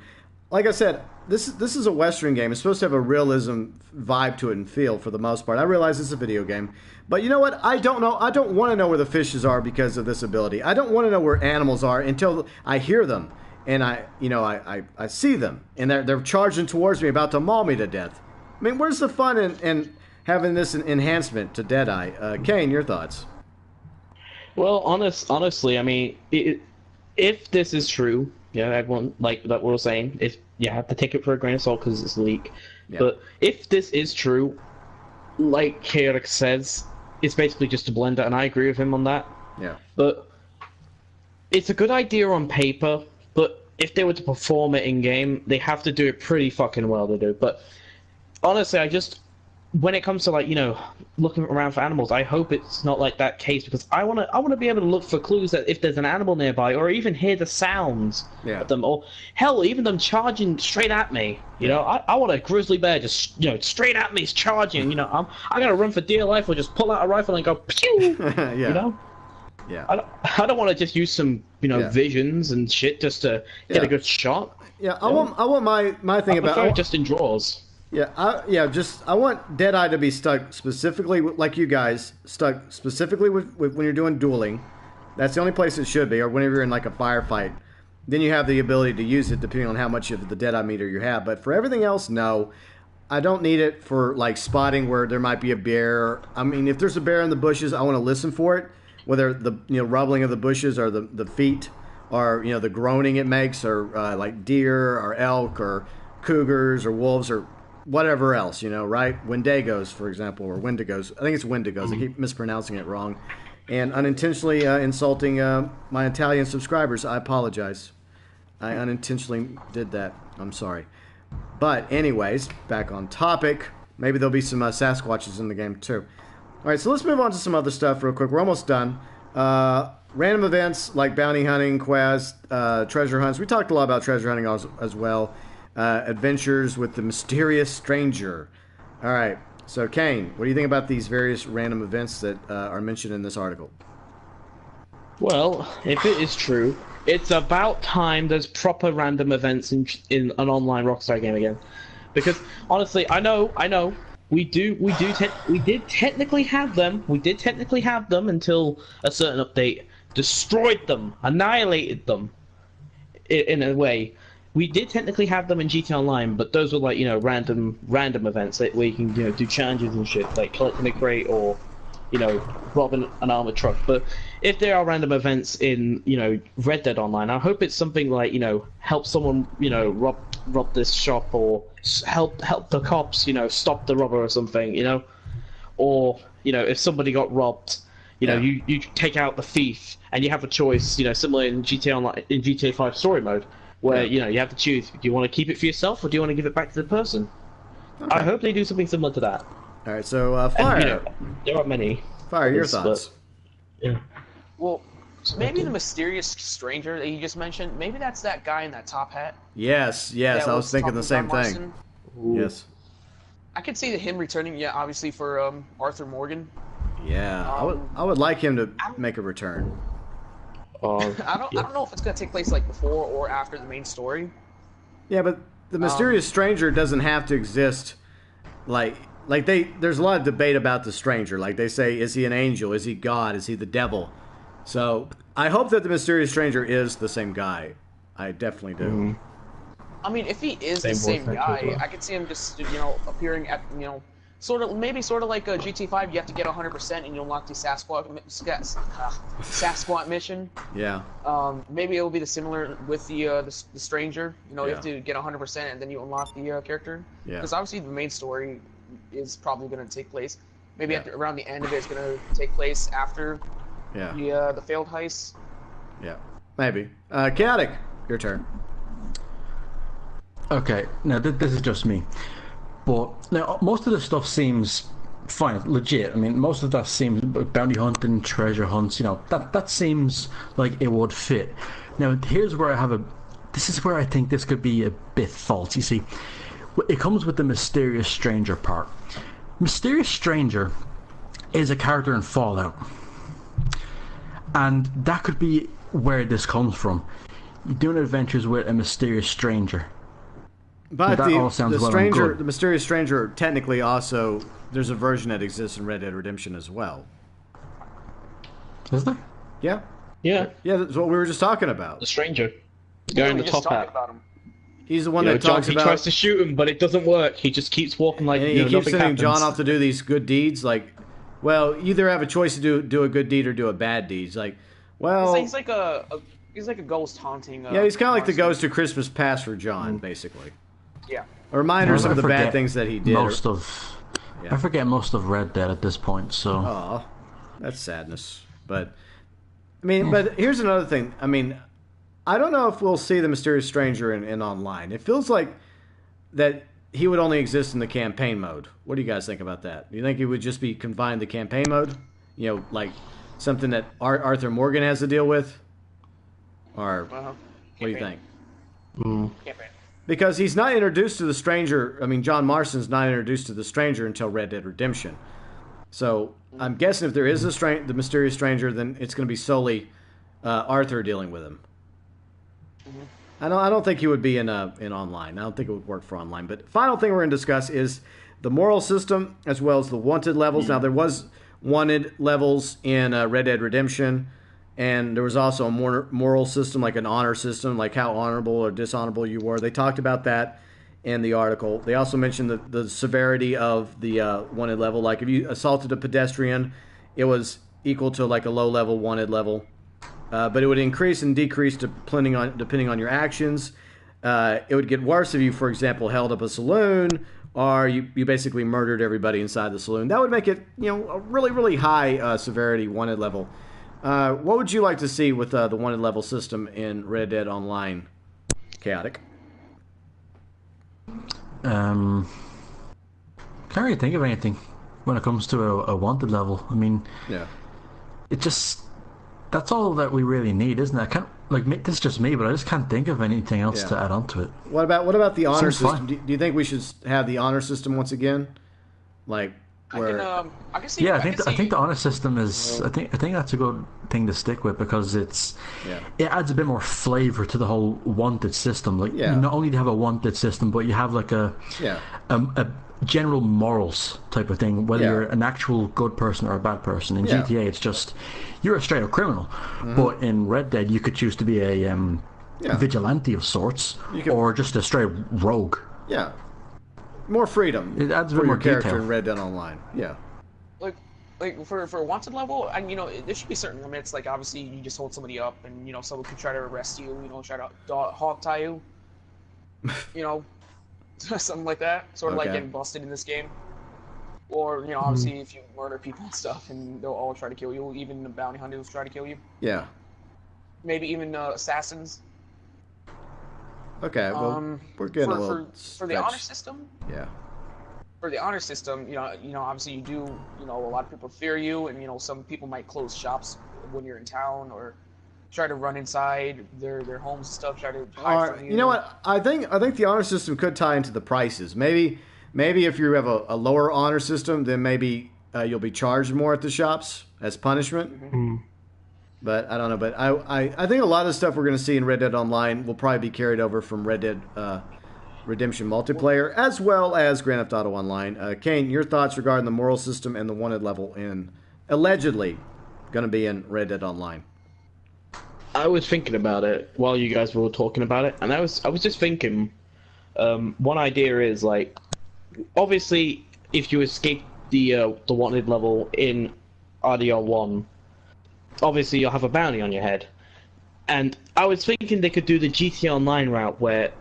like I said, this is a Western game. It's supposed to have a realism vibe to it and feel for the most part. I realize it's a video game, but you know what? I don't know. I don't want to know where the fishes are because of this ability. I don't want to know where animals are until I hear them and I see them and they're charging towards me, about to maul me to death. I mean, where's the fun in having this enhancement to Deadeye? Kane, your thoughts? Well, honestly, I mean, if this is true, yeah, everyone like that we're saying, if you have to take it for a grain of salt because it's a leak. Yeah. But if this is true, like Chaotic says, it's basically just a blender, and I agree with him on that. Yeah. But it's a good idea on paper, but if they were to perform it in game, they have to do it pretty fucking well to do. But honestly, when it comes to looking around for animals, I hope it's not like that case, because I want to be able to look for clues that if there's an animal nearby, or even hear the sounds of them, or hell, even them charging straight at me. I want a grizzly bear just straight at me, charging. I gotta run for dear life, or just pull out a rifle and go pew. Yeah. Yeah. I don't want to just use some visions and shit just to get a good shot. Yeah. I want my thing about it just in draws. Yeah, I want Deadeye to be stuck specifically, like you guys, stuck specifically with when you're doing dueling. That's the only place it should be, or whenever you're in like a firefight. Then you have the ability to use it depending on how much of the Deadeye meter you have. But for everything else, no. I don't need it for like spotting where there might be a bear. I mean, if there's a bear in the bushes, I want to listen for it. Whether the rubbling of the bushes or the feet, or the groaning it makes, or like deer or elk or cougars or wolves or whatever else, right? Wendigos, for example, or Wendigos. I think it's Wendigos. I keep mispronouncing it wrong. And unintentionally insulting my Italian subscribers. I apologize. I unintentionally did that. I'm sorry. But anyways, back on topic. Maybe there'll be some Sasquatches in the game too. All right, so let's move on to some other stuff real quick. We're almost done. Random events like bounty hunting, quests, treasure hunts. We talked a lot about treasure hunting as well. Adventures with the mysterious stranger. All right, so Kane, what do you think about these various random events that are mentioned in this article? Well, if it is true, it's about time there's proper random events in an online Rockstar game again. Because honestly, I know, we did technically have them. We did technically have them until a certain update destroyed them, annihilated them, in a way. We did technically have them in GTA Online, but those were like random events where you can do challenges and shit, like collecting a crate or robbing an armored truck. But if there are random events in Red Dead Online, I hope it's something like help someone rob this shop, or help the cops stop the robber or something, or if somebody got robbed, you take out the thief and you have a choice, similar in GTA Online, in GTA 5 story mode, where you have to choose: do you want to keep it for yourself or do you want to give it back to the person? Okay. I hope they do something similar to that. All right, so Fire. And, there are many. Fire, your thoughts? Yeah. Well, maybe the mysterious stranger that you just mentioned. Maybe that's that guy in that top hat. Yes. I was thinking the same thing. Ooh. Yes. I could see him returning. Yeah, obviously for Arthur Morgan. Yeah, I would like him to make a return. I don't know if it's gonna take place like before or after the main story. Yeah, but the mysterious stranger doesn't have to exist. There's a lot of debate about the stranger. Like they say, is he an angel? Is he God? Is he the devil? So I hope that the mysterious stranger is the same guy. I definitely do. Mm. I mean, if he is the same guy, I could see him just appearing at sort of like a GT5. You have to get 100% and you'll unlock the Sasquatch mission. Yeah. Maybe it will be the similar with the stranger. You have to get 100% and then you unlock the character. Yeah. Because obviously the main story is probably going to take place. Maybe around the end of it, it's going to take place after the failed heist. Yeah. Maybe. Chaotic, your turn. Okay, now this is just me. But now most of the stuff seems fine, legit. I mean, most of that seems bounty hunting, treasure hunts. That seems like it would fit. Now here's where this is where I think this could be a bit false. You see, it comes with the mysterious stranger part. Mysterious stranger is a character in Fallout, and that could be where this comes from. You're doing adventures with a mysterious stranger. But that all sounds well and good. The mysterious stranger, technically also, there's a version that exists in Red Dead Redemption as well. Is there? Yeah. Yeah. Yeah, that's what we were just talking about. The stranger. The guy in the top hat. About him. He's the one that talks He about... tries to shoot him, but it doesn't work. He just keeps walking like, he keeps sending happens. John off to do these good deeds. Like, well, you either have a choice to do a good deed or do a bad deed. It's like, well... He's like a ghost haunting... yeah, he's kind of like the ghost of Christmas Past for John, basically. Yeah. A reminder of some of the bad things that he did. I forget most of Red Dead at this point, so... Oh, that's sadness. But, I mean, but here's another thing. I mean, I don't know if we'll see the mysterious stranger in online. It feels like that he would only exist in the campaign mode. What do you guys think about that? Do you think he would just be confined to campaign mode? Like something that Arthur Morgan has to deal with? Or what do you think? Campaign. Because he's not introduced to the stranger. I mean, John Marston's not introduced to the stranger until Red Dead Redemption. So I'm guessing if there is the mysterious stranger, then it's going to be solely Arthur dealing with him. I don't think he would be in online. I don't think it would work for online. But final thing we're going to discuss is the moral system as well as the wanted levels. Now there was wanted levels in Red Dead Redemption. And there was also a moral system, like an honor system, like how honorable or dishonorable you were. They talked about that in the article. They also mentioned the severity of the wanted level. Like if you assaulted a pedestrian, it was equal to like a low-level wanted level. But it would increase and decrease depending on your actions. It would get worse if you, for example, held up a saloon or you basically murdered everybody inside the saloon. That would make it a really, really high severity wanted level. What would you like to see with the wanted level system in Red Dead Online, Chaotic? Can't really think of anything when it comes to a wanted level. I mean, that's all that we really need, isn't it? I can't this is just me, but I just can't think of anything else to add on to it. What about the honor Seems system? Do you think we should have the honor system once again? Like. I can see. Yeah, I think the honor system is. I think that's a good thing to stick with because it adds a bit more flavor to the whole wanted system. Like you not only do you have a wanted system, but you have like a general morals type of thing. Whether you're an actual good person or a bad person. In GTA, it's just you're a straight up criminal. Mm-hmm. But in Red Dead, you could choose to be a vigilante of sorts, or just a straight rogue. Yeah. More freedom. It adds a for bit your more character detail. in Red Dead Online. Yeah. Like for a wanted level, and there should be certain limits. Like obviously, you just hold somebody up, and someone could try to arrest you. Try to hog tie you. Something like that. Sort of like getting busted in this game. Or obviously, if you murder people and stuff, and they'll all try to kill you. Even the bounty hunters try to kill you. Yeah. Maybe even assassins. Okay, well, we're getting a little for the honor system. Yeah. For the honor system, obviously you do, a lot of people fear you, and some people might close shops when you're in town or try to run inside their homes and stuff, try to hide from you. You know what? I think the honor system could tie into the prices. Maybe if you have a lower honor system, then maybe you'll be charged more at the shops as punishment. Mm. But I don't know. But I think a lot of the stuff we're going to see in Red Dead Online will probably be carried over from Red Dead Redemption multiplayer, as well as Grand Theft Auto Online. Kane, your thoughts regarding the moral system and the wanted level in allegedly going to be in Red Dead Online? I was thinking about it while you guys were all talking about it, and I was just thinking. One idea is like, obviously, if you escape the wanted level in RDR 1, obviously you'll have a bounty on your head. And I was thinking they could do the GTA Online route where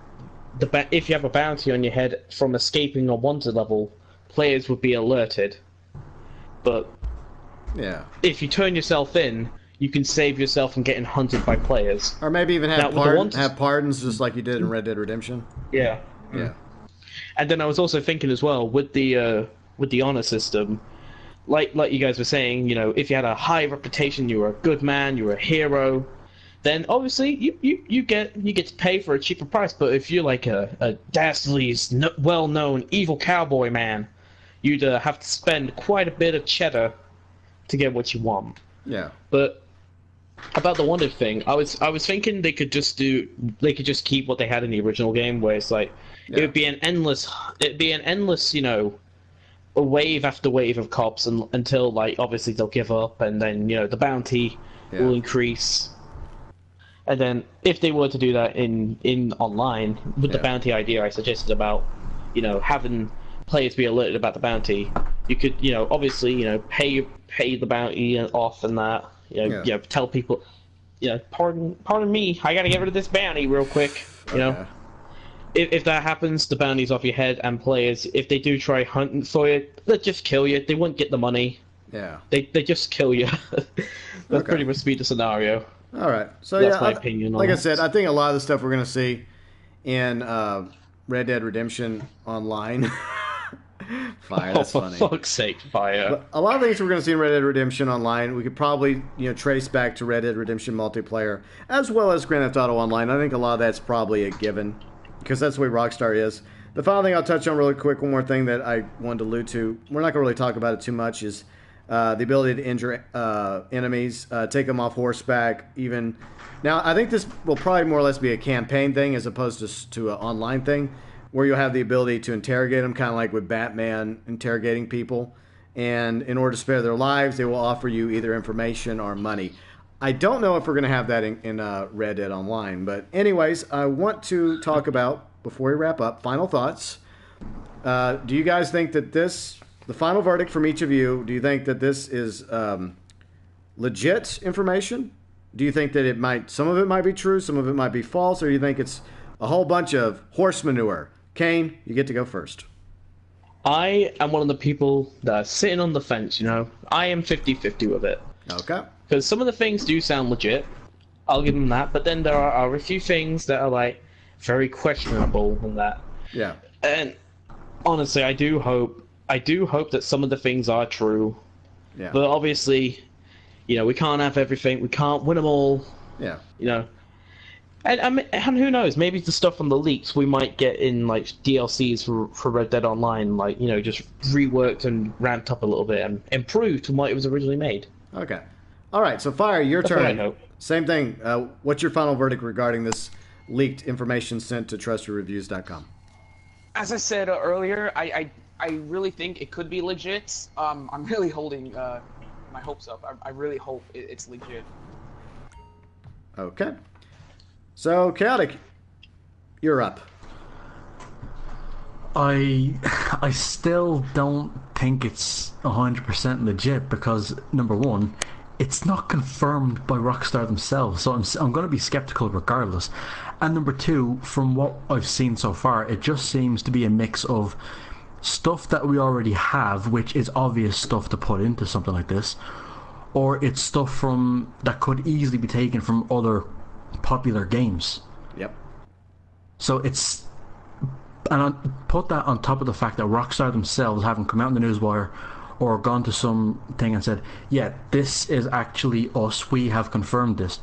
if you have a bounty on your head from escaping a wanted level, players would be alerted. But yeah, if you turn yourself in, you can save yourself from getting hunted by players. Or maybe even have Now, have pardons just like you did in Red Dead Redemption. Yeah. Yeah. And then I was also thinking as well with the honor system, like you guys were saying, you know, if you had a high reputation, you were a good man, you were a hero, then obviously you get to pay for a cheaper price. But if you're like a dastardly, well-known evil cowboy man, you'd have to spend quite a bit of cheddar to get what you want. Yeah. But about the wanted thing, I was thinking they could just keep what they had in the original game, where it's like it'd be an endless, you know, a wave after wave of cops until like obviously they'll give up, and then you know the bounty will increase. And then if they were to do that in online with the bounty idea I suggested about, you know, having players be alerted about the bounty, you could, you know, obviously, you know, pay the bounty off and that. You know, tell people, you know, pardon me, I gotta get rid of this bounty real quick. You know, if that happens, the bounty's off your head, and players, if they do try hunting for you, they'll just kill you. They won't get the money. Yeah. They just kill you. That's pretty much be the scenario. All right. So that's my opinion. Like I said, I think a lot of the stuff we're gonna see in Red Dead Redemption Online. Fire, that's funny. For fuck's sake, Fire. But a lot of things we're going to see in Red Dead Redemption Online, we could probably, you know, trace back to Red Dead Redemption multiplayer, as well as Grand Theft Auto Online. I think a lot of that's probably a given, because that's the way Rockstar is. The final thing I'll touch on really quick, one more thing that I wanted to allude to, we're not going to really talk about it too much, is the ability to injure enemies, take them off horseback, even... Now, I think this will probably more or less be a campaign thing as opposed to an online thing, where you'll have the ability to interrogate them, kind of like with Batman interrogating people. And in order to spare their lives, they will offer you either information or money. I don't know if we're going to have that in Red Dead Online. But anyways, I want to talk about, before we wrap up, final thoughts. Do you guys think that the final verdict from each of you, do you think that this is legit information? Do you think that some of it might be true, some of it might be false, or do you think it's a whole bunch of horse manure? Kane, you get to go first. I am one of the people that are sitting on the fence, you know. I am 50-50 with it. Okay. Because some of the things do sound legit. I'll give them that. But then there are a few things that are, like, very questionable and that. Yeah. And honestly, I do hope that some of the things are true. Yeah. But obviously, you know, we can't have everything. We can't win them all. Yeah. You know. And who knows? Maybe the stuff on the leaks we might get in like DLCs for Red Dead Online, like, you know, just reworked and ramped up a little bit and improved from what it was originally made. Okay. All right. So Fire, your turn. What I hope. Same thing. What's your final verdict regarding this leaked information sent to trustedreviews.com? As I said earlier, I really think it could be legit. I'm really holding my hopes up. I really hope it's legit. Okay. So, Chaotic, you're up. I still don't think it's 100% legit because, number one, it's not confirmed by Rockstar themselves, so I'm going to be skeptical regardless. And number two, from what I've seen so far, it just seems to be a mix of stuff that we already have, which is obvious stuff to put into something like this, or it's stuff that could easily be taken from other popular games. Yep. So it's, and I put that on top of the fact that Rockstar themselves haven't come out in the newswire or gone to some thing and said, yeah, this is actually us, we have confirmed this.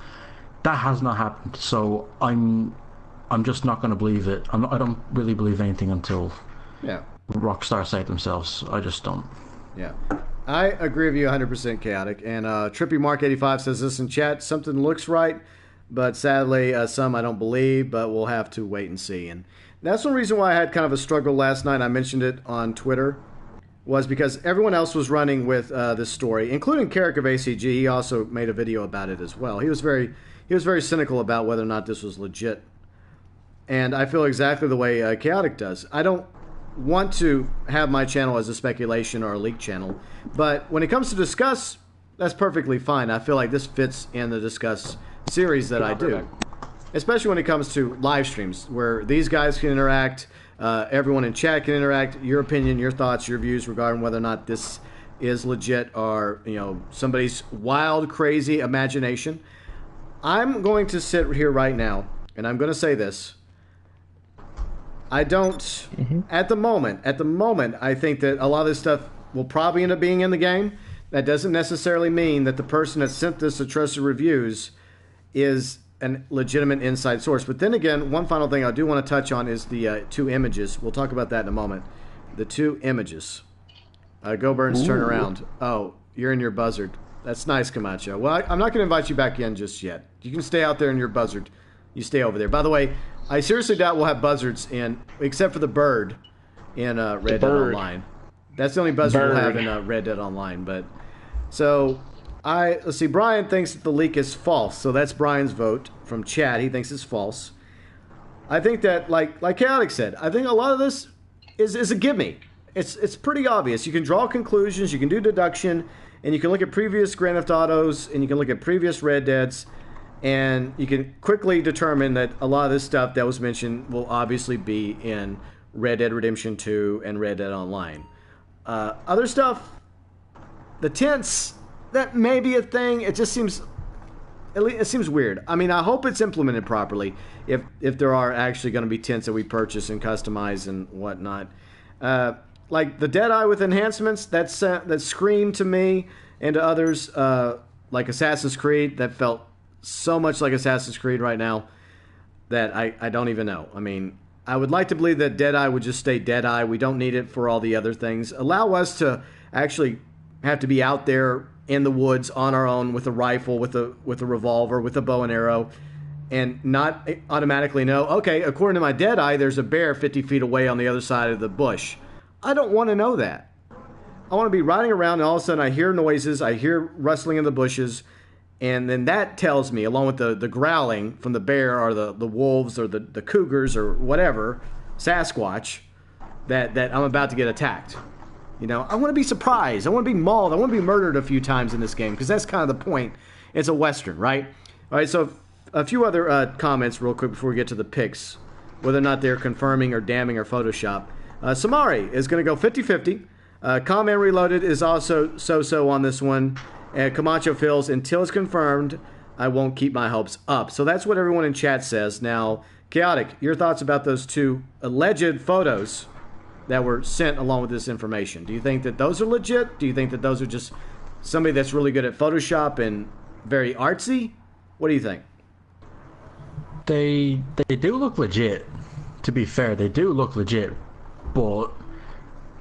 That has not happened, so I'm just not going to believe it. I don't really believe anything until Rockstar say it themselves. I just don't. Yeah. I agree with you 100%, Chaotic. And Trippy Mark 85 says this in chat. Something looks right, but sadly, some I don't believe, but we'll have to wait and see. And that's one reason why I had kind of a struggle last night. I mentioned it on Twitter, was because everyone else was running with this story, including Carrick of ACG. He also made a video about it as well. He was very cynical about whether or not this was legit. And I feel exactly the way Chaotic does. I don't want to have my channel as a speculation or a leak channel, but when it comes to Discuss, that's perfectly fine. I feel like this fits in the Discuss series that I do, especially when it comes to live streams where these guys can interact, everyone in chat can interact, your opinion, your thoughts, your views regarding whether or not this is legit or, you know, somebody's wild, crazy imagination. I'm going to sit here right now, and I'm going to say this. I don't, at the moment, I think that a lot of this stuff will probably end up being in the game. That doesn't necessarily mean that the person that sent this to Trusted Reviews is a legitimate inside source. But then again, one final thing I do want to touch on is the 2 images. We'll talk about that in a moment. The 2 images. GeauxBurns, turn around. Oh, you're in your buzzard. That's nice, Camacho. Well, I'm not going to invite you back in just yet. You can stay out there in your buzzard. You stay over there. By the way, I seriously doubt we'll have buzzards in, except for the bird in Red Dead Online. That's the only buzzard we'll have in Red Dead Online. But so let's see. Brian thinks that the leak is false. So that's Brian's vote from chat. He thinks it's false. I think that, like Chaotic said, I think a lot of this is a gimme. It's pretty obvious. You can draw conclusions. You can do deduction, and you can look at previous Grand Theft Autos, and you can look at previous Red Deads. And you can quickly determine that a lot of this stuff that was mentioned will obviously be in Red Dead Redemption 2 and Red Dead Online. Other stuff, the tents, that may be a thing. It just seems, it seems weird. I mean, I hope it's implemented properly if there are actually going to be tents that we purchase and customize and whatnot. Like the Deadeye with enhancements, that screamed to me and to others like Assassin's Creed. That felt so much like Assassin's Creed right now that I don't even know. I mean, I would like to believe that Deadeye would just stay Deadeye. We don't need it for all the other things. Allow us to actually have to be out there in the woods on our own with a rifle, with a revolver, with a bow and arrow, and not automatically know, okay, according to my Deadeye, there's a bear 50 feet away on the other side of the bush. I don't want to know that. I want to be riding around and all of a sudden I hear noises, I hear rustling in the bushes, and then that tells me, along with the growling from the bear or the wolves or the cougars or whatever, Sasquatch, that I'm about to get attacked. You know, I want to be surprised. I want to be mauled. I want to be murdered a few times in this game because that's kind of the point. It's a Western, right? All right, so a few other comments real quick before we get to the picks, whether or not they're confirming or damning or Photoshop. Samari is going to go 50-50. Comment Reloaded is also so-so on this one. Camacho feels, until it's confirmed, I won't keep my hopes up. So that's what everyone in chat says. Now, Chaotic, your thoughts about those 2 alleged photos that were sent along with this information? Do you think that those are legit? Do you think that those are just somebody that's really good at Photoshop and very artsy? What do you think? They do look legit. To be fair, they do look legit. But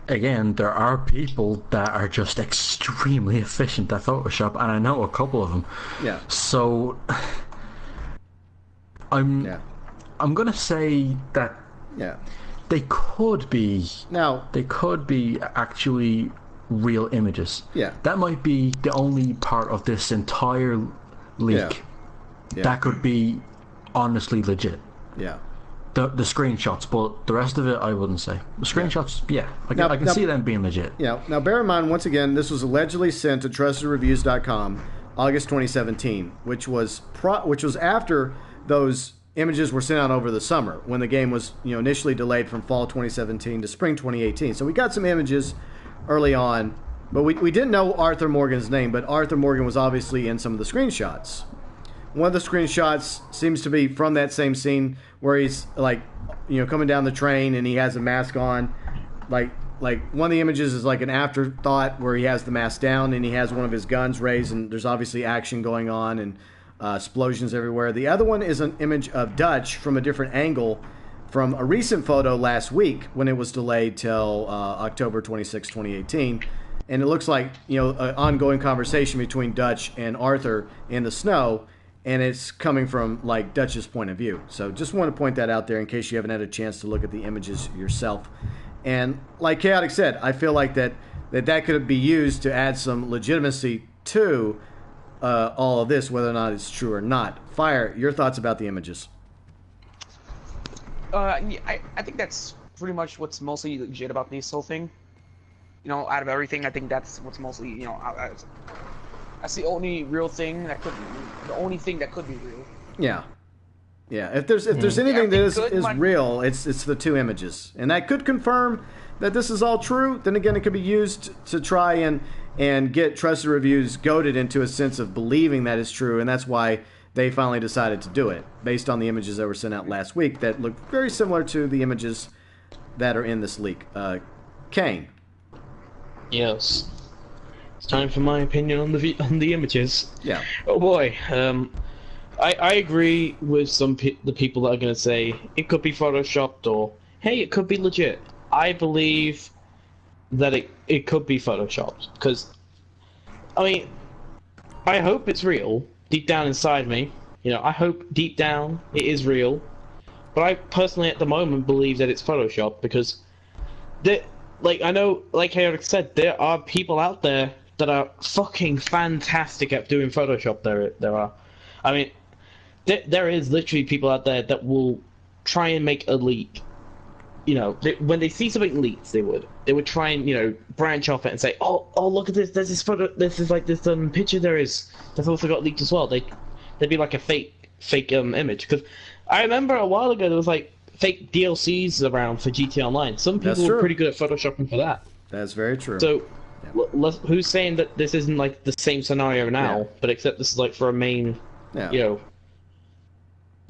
again, there are people that are just extremely efficient at Photoshop, and I know a couple of them. Yeah. So I'm gonna say that they could be actually real images. Yeah. That might be the only part of this entire leak that could be honestly legit. Yeah. The screenshots, but the rest of it, I wouldn't say. The screenshots, I can see them being legit. Yeah. Now, bear in mind, once again, this was allegedly sent to TrustedReviews.com August 2017, which was after those images were sent out over the summer, when the game was initially delayed from fall 2017 to spring 2018. So we got some images early on, but we didn't know Arthur Morgan's name, but Arthur Morgan was obviously in some of the screenshots. One of the screenshots seems to be from that same scene where he's coming down the train and he has a mask on. Like one of the images is like an afterthought where he has the mask down and he has one of his guns raised and there's obviously action going on and explosions everywhere. The other one is an image of Dutch from a different angle from a recent photo last week when it was delayed till October 26, 2018. and it looks like an ongoing conversation between Dutch and Arthur in the snow, and it's coming from like Dutch's point of view. So just want to point that out there in case you haven't had a chance to look at the images yourself. And like Chaotic said, I feel like that could be used to add some legitimacy to all of this, whether or not it's true or not. Fire, your thoughts about the images? I think that's pretty much what's mostly legit about this whole thing. Out of everything, I think that's what's mostly, that's the only real thing that could, the only thing that could be real. Yeah. If there's anything that is real, it's the two images, and that could confirm that this is all true. Then again, it could be used to try and get trusted reviews goaded into a sense of believing that it's true, and that's why they finally decided to do it based on the images that were sent out last week that look very similar to the images that are in this leak. Kane. Yes. It's time for my opinion on the images. Yeah. Oh boy. I agree with the people that are going to say it could be photoshopped or hey, it could be legit. I believe that it could be photoshopped because, I mean, I hope it's real deep down inside me. I hope deep down it is real, but I personally at the moment believe that it's photoshopped because I know, like Chaotic said, there are people out there that are fucking fantastic at doing Photoshop. There are. I mean, there is literally people out there that will try and make a leak. When they see something leaked, they would try and branch off it and say, oh look at this. There's this photo. This is like this picture that's also got leaked as well. They'd be like a fake image because I remember a while ago there was like fake DLCs around for GTA Online. Some people were pretty good at photoshopping for that. That's very true. So, who's saying that this isn't like the same scenario now, but except this is like for a main,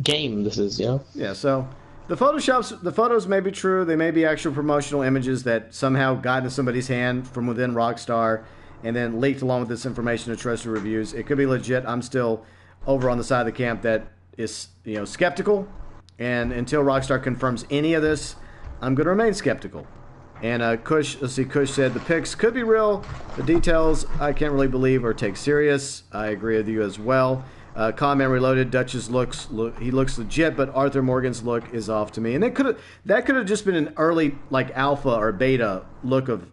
game. This is, Yeah. So the photos may be true. They may be actual promotional images that somehow got into somebody's hand from within Rockstar and then leaked along with this information to trusted reviews. It could be legit. I'm still over on the side of the camp that is, skeptical. And until Rockstar confirms any of this, I'm going to remain skeptical. And Kush said the pics could be real. The details I can't really believe or take serious. I agree with you as well. Comment Reloaded, Dutch's looks legit, but Arthur Morgan's look is off to me. And that could have just been an early like alpha or beta look of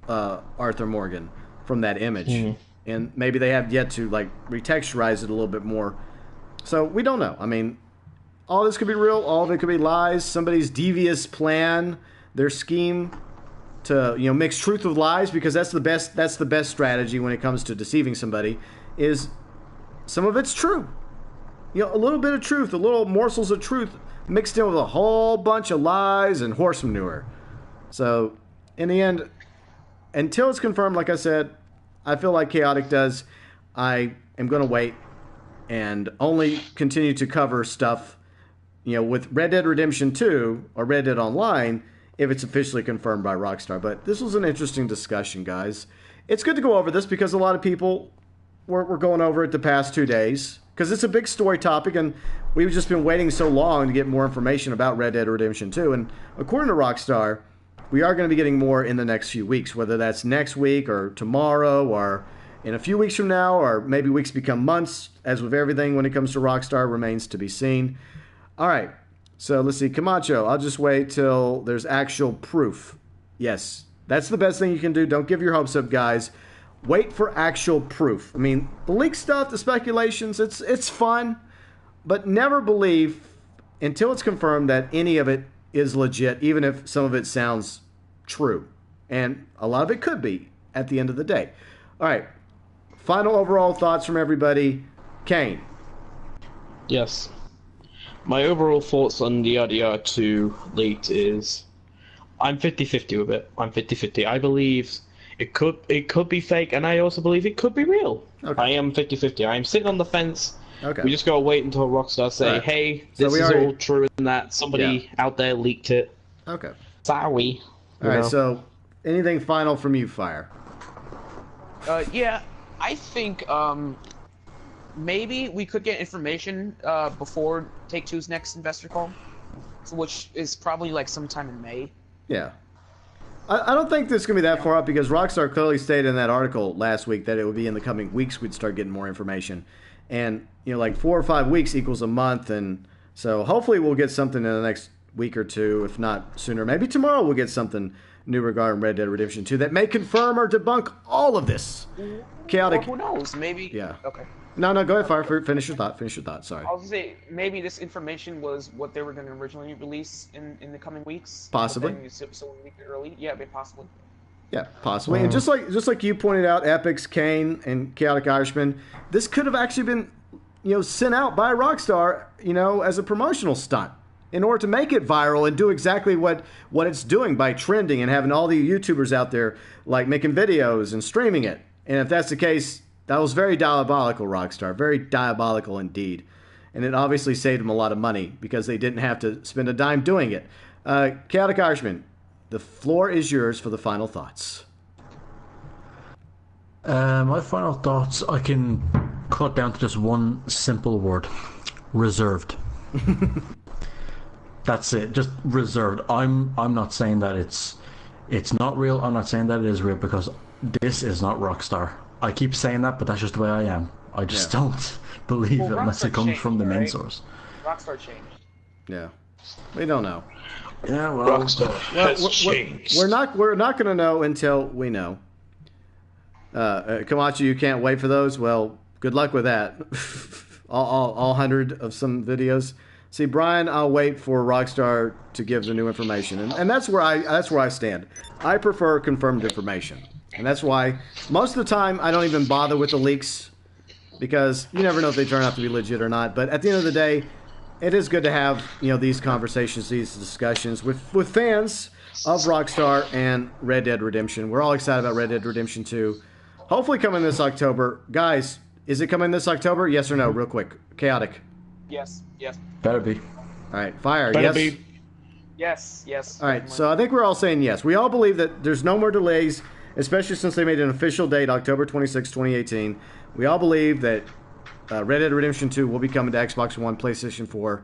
Arthur Morgan from that image. Mm-hmm. And maybe they have yet to like retexturize it a little bit more. So we don't know. I mean, all this could be real. All of it could be lies. Somebody's devious plan, their scheme to mix truth with lies, because that's the best strategy when it comes to deceiving somebody. Is some of it's true. A little bit of truth, a little morsels of truth mixed in with a whole bunch of lies and horse manure. So, in the end, until it's confirmed, like I said, I feel like Chaotic does. I am going to wait and only continue to cover stuff, with Red Dead Redemption 2 or Red Dead Online if it's officially confirmed by Rockstar. But this was an interesting discussion, guys. It's good to go over this because a lot of people were going over it the past 2 days. Because it's a big story topic, and we've just been waiting so long to get more information about Red Dead Redemption 2. And according to Rockstar, we are going to be getting more in the next few weeks, whether that's next week or tomorrow or in a few weeks from now, or maybe weeks become months. As with everything when it comes to Rockstar, remains to be seen. All right, so let's see. Camacho, I'll just wait till there's actual proof. Yes, that's the best thing you can do. Don't give your hopes up, guys. Wait for actual proof. I mean, the leak stuff, the speculations, it's fun, but never believe until it's confirmed that any of it is legit, even if some of it sounds true. And a lot of it could be at the end of the day. All right, final overall thoughts from everybody. Kane. Yes. My overall thoughts on the RDR 2 leaked is I'm 50-50 with it. I'm 50-50. I believe it could be fake, and I also believe it could be real. Okay. I am 50-50. I am sitting on the fence. Okay. We just gotta wait until Rockstar say, hey, this is all true and that somebody out there leaked it. Okay. Sorry. All right, so anything final from you, Fire? Yeah, I think maybe we could get information before Take-Two's next investor call, which is probably like sometime in May. Yeah. I don't think this is going to be that far up because Rockstar clearly stated in that article last week that it would be in the coming weeks we'd start getting more information. And, like 4 or 5 weeks equals a month. And so hopefully we'll get something in the next week or two, if not sooner. Maybe tomorrow we'll get something new regarding Red Dead Redemption 2 that may confirm or debunk all of this. Chaotic. Or who knows? Maybe. Yeah. Okay. No, go ahead, Fire. Finish your thought. Sorry. I was gonna say maybe this information was what they were going to originally release in the coming weeks. Possibly. So a week early. Yeah, possibly. Yeah, possibly. And just like you pointed out, Epic's Kane and Chaotic Irishman, this could have actually been, sent out by Rockstar, as a promotional stunt in order to make it viral and do exactly what it's doing by trending and having all the YouTubers out there like making videos and streaming it. And if that's the case, that was very diabolical, Rockstar. Very diabolical indeed. And it obviously saved them a lot of money because they didn't have to spend a dime doing it. Chaotic Irishman, the floor is yours for the final thoughts. My final thoughts, I can cut down to just one simple word. Reserved. That's it. Just reserved. I'm not saying that it's not real. I'm not saying that it is real because this is not Rockstar. I keep saying that, but that's just the way I am. I just don't believe it unless it comes from the main source. Rockstar changed. Yeah. We don't know. Yeah, well, Rockstar has changed. We're not going to know until we know. Kamachi, you can't wait for those? Well, good luck with that. all 100 of some videos. See, Brian, I'll wait for Rockstar to give the new information, and that's where I stand. I prefer confirmed information, and that's why most of the time I don't even bother with the leaks because you never know if they turn out to be legit or not. But at the end of the day, it is good to have these conversations, these discussions with fans of Rockstar and Red Dead Redemption. We're all excited about Red Dead Redemption 2. Hopefully coming this October, guys. Is it coming this October? Yes or no? Real quick, Chaotic. Yes. better be. All right, Fire. Better Yes. be. Yes. All right, so I think we're all saying yes. We all believe that there's no more delays, especially since they made an official date, October 26, 2018. We all believe that Red Dead Redemption 2 will be coming to Xbox One, PlayStation 4,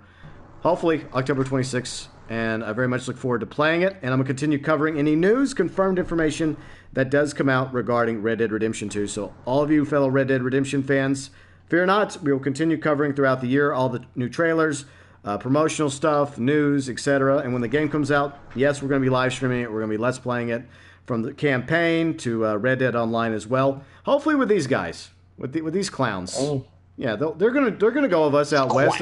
hopefully October 26th, and I very much look forward to playing it, and I'm going to continue covering any news, confirmed information that does come out regarding Red Dead Redemption 2. So all of you fellow Red Dead Redemption fans, fear not, we will continue covering throughout the year all the new trailers, promotional stuff, news, etc. And when the game comes out, yes, we're going to be live streaming it. We're going to be Let's Playing it from the campaign to Red Dead Online as well. Hopefully with these guys, with these clowns. Oh. Yeah, they're gonna go with us out west.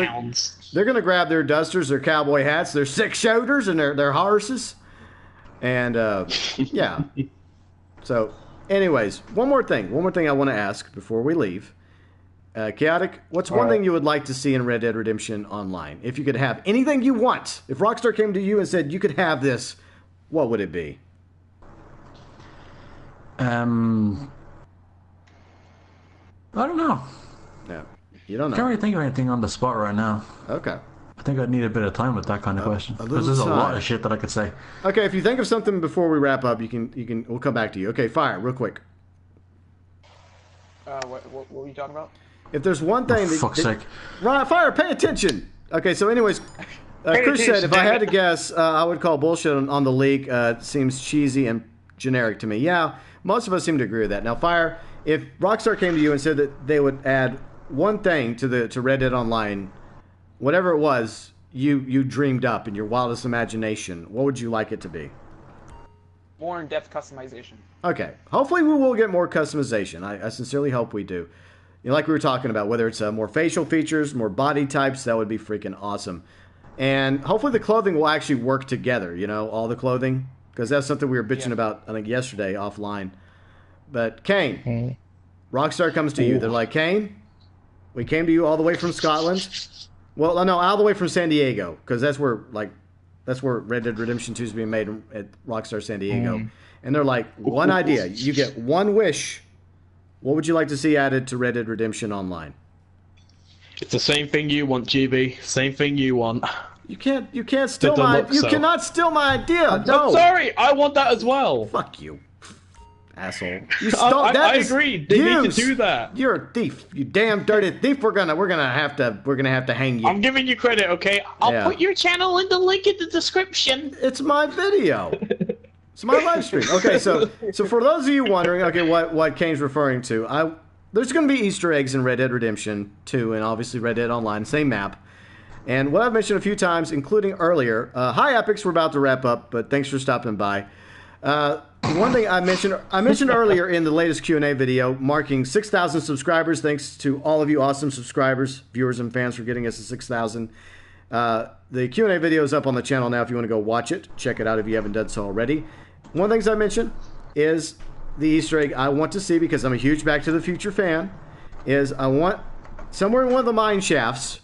They're gonna grab their dusters, their cowboy hats, their six shoulders, and their horses. And yeah. So, anyways, one more thing I want to ask before we leave. Chaotic, what's one thing you would like to see in Red Dead Redemption Online? If you could have anything you want, if Rockstar came to you and said you could have this, what would it be? I don't know. Yeah, you don't know. I can't really think of anything on the spot right now. Okay. I think I'd need a bit of time with that kind of question because there's a lot of shit that I could say. Okay, if you think of something before we wrap up, you can. We'll come back to you. Okay, Fire, real quick. What were you talking about? If there's one thing that... fuck's sake. Fire, pay attention! Okay, so anyways, Chris said if I had to guess, I would call bullshit on the leak. It seems cheesy and generic to me. Yeah, most of us seem to agree with that. Now, Fire, if Rockstar came to you and said that they would add one thing to Red Dead Online, whatever it was you dreamed up in your wildest imagination, what would you like it to be? More in-depth customization. Okay. Hopefully we will get more customization. I sincerely hope we do. Like we were talking about, whether it's more facial features, more body types, that would be freaking awesome. And hopefully the clothing will actually work together, all the clothing. Because that's something we were bitching about, I think, yesterday offline. But Kane, Rockstar comes to you. They're like, Kane, we came to you all the way from Scotland. Well, no, all the way from San Diego. Because that's where Red Dead Redemption 2 is being made at Rockstar San Diego. And they're like, one idea. You get one wish. What would you like to see added to Red Dead Redemption Online? It's the same thing you want, GB. Same thing you want. You can't steal you cannot steal my idea. No. I'm sorry. I want that as well. Fuck you, asshole. You stole that. I agree. They need to do that. You're a thief. You damn dirty thief. We're gonna have to hang you. I'm giving you credit, okay? I'll put your channel in the link in the description. It's my video. It's my live stream. Okay, so for those of you wondering, okay, what Kane's referring to, there's going to be Easter eggs in Red Dead Redemption 2 and obviously Red Dead Online, same map. And what I've mentioned a few times, including earlier, hi Epics, we're about to wrap up, but thanks for stopping by. One thing I mentioned earlier in the latest Q&A video, marking 6,000 subscribers. Thanks to all of you awesome subscribers, viewers, and fans for getting us to 6,000. The Q&A video is up on the channel now if you want to go watch it. Check it out if you haven't done so already. One of the things I mentioned is the Easter egg I want to see, because I'm a huge Back to the Future fan, is I want somewhere in one of the mine shafts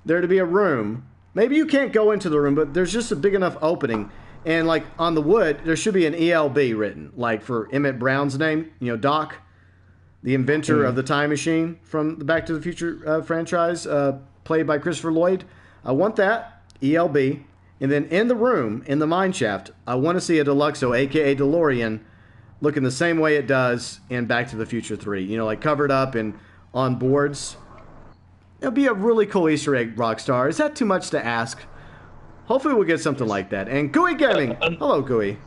there to be a room. Maybe you can't go into the room, but there's just a big enough opening. And like on the wood, there should be an ELB written, like for Emmett Brown's name, Doc, the inventor of the time machine from the Back to the Future franchise, played by Christopher Lloyd. I want that, ELB. And then in the room, in the mine shaft, I want to see a Deluxo, a.k.a. DeLorean, looking the same way it does in Back to the Future 3. Like covered up and on boards. It'll be a really cool Easter egg, Rockstar. Is that too much to ask? Hopefully we'll get something like that. And Gooey Gaming. Hello, Gooey.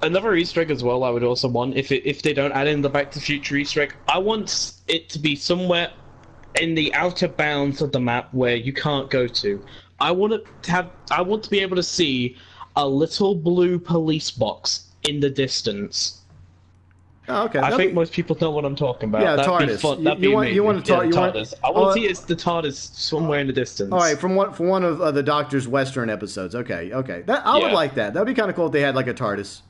Another Easter egg as well I would also want, if they don't add in the Back to the Future Easter egg, I want it to be somewhere in the outer bounds of the map where you can't go to. I want to be able to see a little blue police box in the distance. Oh, okay. I think most people know what I'm talking about. Yeah, That'd TARDIS. Be fun. That'd be amazing. You want to talk? TARDIS. I want to see it's the TARDIS somewhere in the distance. All right, from one of the Doctor's Western episodes. Okay. I would like that. That'd be kind of cool if they had like a TARDIS.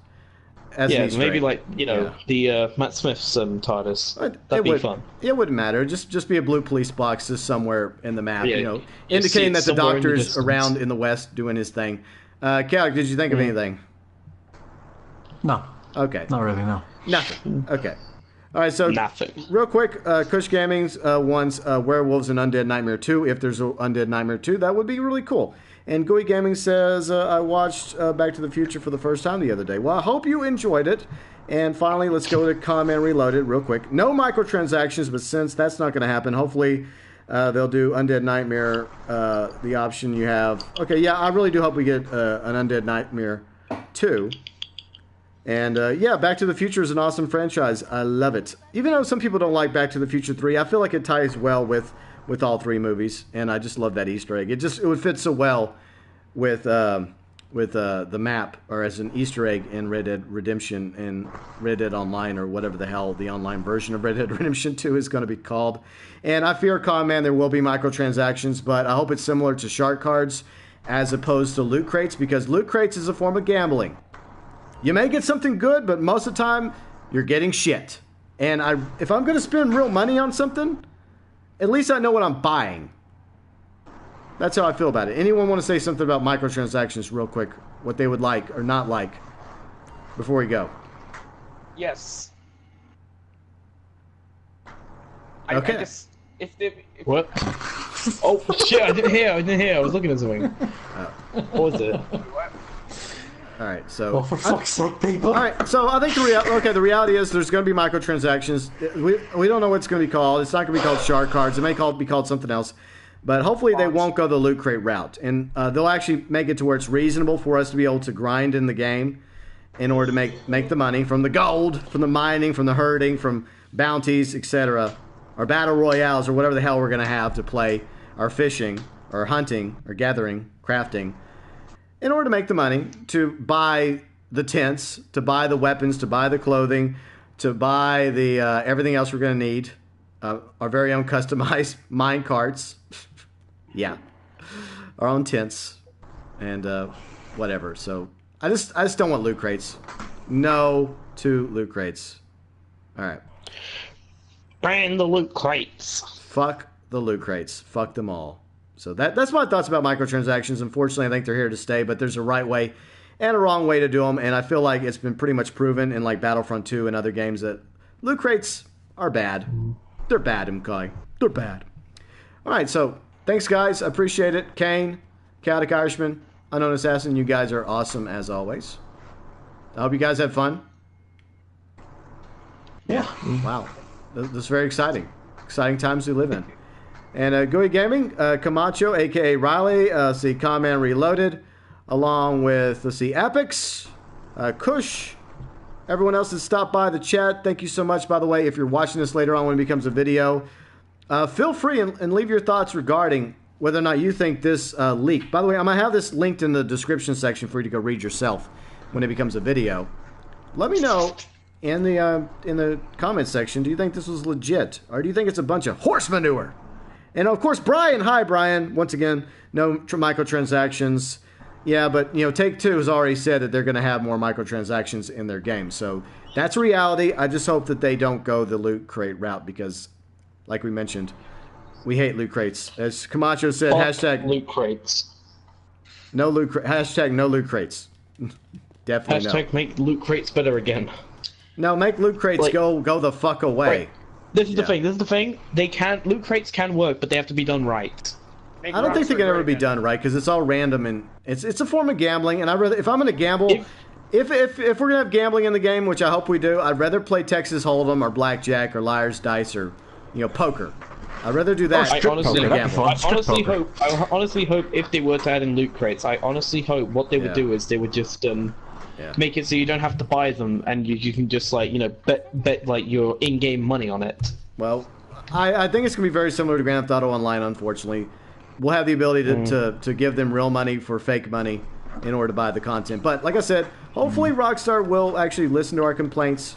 Maybe like the Matt Smith's TARDIS. That'd be fun. It wouldn't matter. Just be a blue police box just somewhere in the map. Yeah, indicating that the Doctor's around in the West doing his thing. Cal, did you think of anything? No. Okay. Not really. No. Nothing. Okay. All right, so Nothing. Real quick, Kush Gaming's wants Werewolves in Undead Nightmare 2. If there's an Undead Nightmare 2, that would be really cool. And Gooey Gaming says, I watched Back to the Future for the first time the other day. Well, I hope you enjoyed it. And finally, let's go to Comment Reloaded real quick. No microtransactions, but since that's not going to happen, hopefully they'll do Undead Nightmare, the option you have. Okay, yeah, I really do hope we get an Undead Nightmare 2. And Back to the Future is an awesome franchise. I love it. Even though some people don't like Back to the Future 3, I feel like it ties well with all three movies, and I just love that Easter egg. It would fit so well with the map, or as an Easter egg in Red Dead Redemption and Red Dead Online, or whatever the hell the online version of Red Dead Redemption 2 is going to be called. And I fear, Con-Man, there will be microtransactions, but I hope it's similar to shark cards as opposed to loot crates, because loot crates is a form of gambling. You may get something good, but most of the time, you're getting shit. And if I'm going to spend real money on something, at least I know what I'm buying. That's how I feel about it. Anyone want to say something about microtransactions real quick? What they would like or not like before we go? Yes. Okay. I just, if What? Oh, shit, I didn't hear. I was looking at something. What was it? All right, so... Oh, for fuck's sake, people. All right, so I think the reality is there's going to be microtransactions. We don't know what it's going to be called. It's not going to be called shark cards. It may be called something else. But hopefully they won't go the loot crate route. And they'll actually make it to where it's reasonable for us to be able to grind in the game in order to make the money from the gold, from the mining, from the herding, from bounties, etc. Or battle royales, or whatever the hell we're going to have to play, our fishing, or hunting, or gathering, crafting, in order to make the money, to buy the tents, to buy the weapons, to buy the clothing, to buy the everything else we're going to need, our very own customized mine carts, yeah, our own tents, and whatever. So I just don't want loot crates. No to loot crates. All right. Ban the loot crates. Fuck the loot crates. Fuck them all. So that's my thoughts about microtransactions. Unfortunately, I think they're here to stay, but there's a right way and a wrong way to do them, and I feel like it's been pretty much proven in like Battlefront 2 and other games that loot crates are bad. They're bad, McCoy. They're bad. All right, so thanks, guys. I appreciate it. Kane, Chaotic Irishman, Unknown Assassin, you guys are awesome as always. I hope you guys had fun. Yeah. Wow. This is very exciting. Exciting times we live in. And Gooey Gaming, Camacho, a.k.a. Riley, see Con-Man Reloaded, along with, let's see, Epics, Kush, everyone else that stopped by the chat, thank you so much. By the way, if you're watching this later on when it becomes a video, feel free and leave your thoughts regarding whether or not you think this leak. By the way, I'm going to have this linked in the description section for you to go read yourself when it becomes a video. Let me know in the comment section, do you think this was legit? Or do you think it's a bunch of horse manure? And of course, Brian, hi Brian. Once again, no microtransactions. Yeah, but Take-Two has already said that they're going to have more microtransactions in their game. So that's reality. I just hope that they don't go the loot crate route because, like we mentioned, we hate loot crates. As Camacho said, hashtag loot crates. No loot hashtag no loot crates. Definitely hashtag make loot crates better again. No, make loot crates go the fuck away. Right. This is the thing. This is the thing. Loot crates can work, but they have to be done right. I don't think they can ever be done right because it's all random and it's a form of gambling. And if I'm going to gamble, if we're going to have gambling in the game, which I hope we do, I'd rather play Texas Hold'em or blackjack or liar's dice or poker. I'd rather do that. I honestly hope if they were to add in loot crates, I honestly hope what they would do is they would just make it so you don't have to buy them and you can just bet like your in-game money on it. Well, I think it's going to be very similar to Grand Theft Auto Online, unfortunately. We'll have the ability to give them real money for fake money in order to buy the content. But like I said, hopefully Rockstar will actually listen to our complaints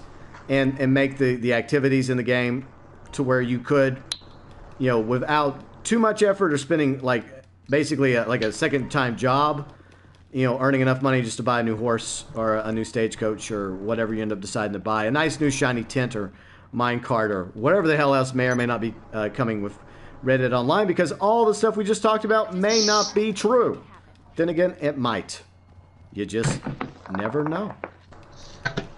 and make the activities in the game to where you could, without too much effort or spending basically a second-time job, earning enough money just to buy a new horse or a new stagecoach or whatever you end up deciding to buy. A nice new shiny tent or minecart or whatever the hell else may or may not be coming with Red Dead Online, because all the stuff we just talked about may not be true. Then again, it might. You just never know.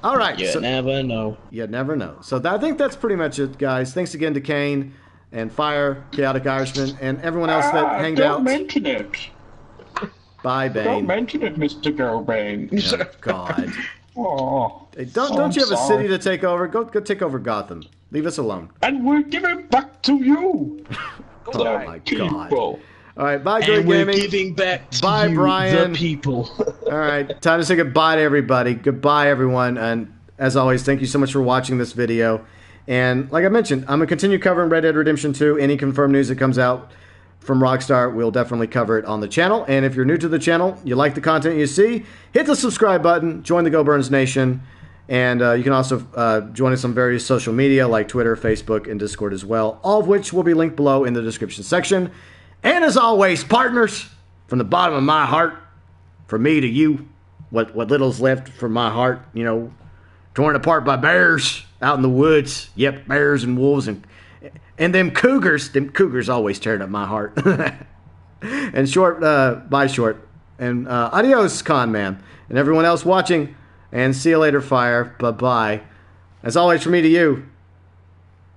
All right. You never know. You never know. So I think that's pretty much it, guys. Thanks again to Kane and Fire, Chaotic Irishman, and everyone else that hanged out. Don't mention it. Bye, Bane. Don't mention it, Mr. GeauxBurns. Oh, God. Oh, Hey, don't you have a city to take over? Go take over Gotham. Leave us alone. And we'll give it back to you. Oh my God. People. All right, bye, Good And we're Gaming. giving back to Bye, you, Brian. the people. All right, time to say goodbye to everybody. Goodbye, everyone. And as always, thank you so much for watching this video. And like I mentioned, I'm going to continue covering Red Dead Redemption 2. Any confirmed news that comes out from Rockstar, we'll definitely cover it on the channel. And if you're new to the channel, you like the content you see, hit the subscribe button, join the GeauxBurns Nation. And you can also join us on various social media like Twitter, Facebook, and Discord as well, all of which will be linked below in the description section. And as always, partners, from the bottom of my heart, from me to you, what little's left from my heart, torn apart by bears out in the woods. Yep, bears and wolves and them cougars always tearing up my heart. And Short, bye Short. And adios, Con Man. And everyone else watching. And see you later, Fire. Bye-bye. As always, from me to you,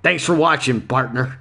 thanks for watching, partner.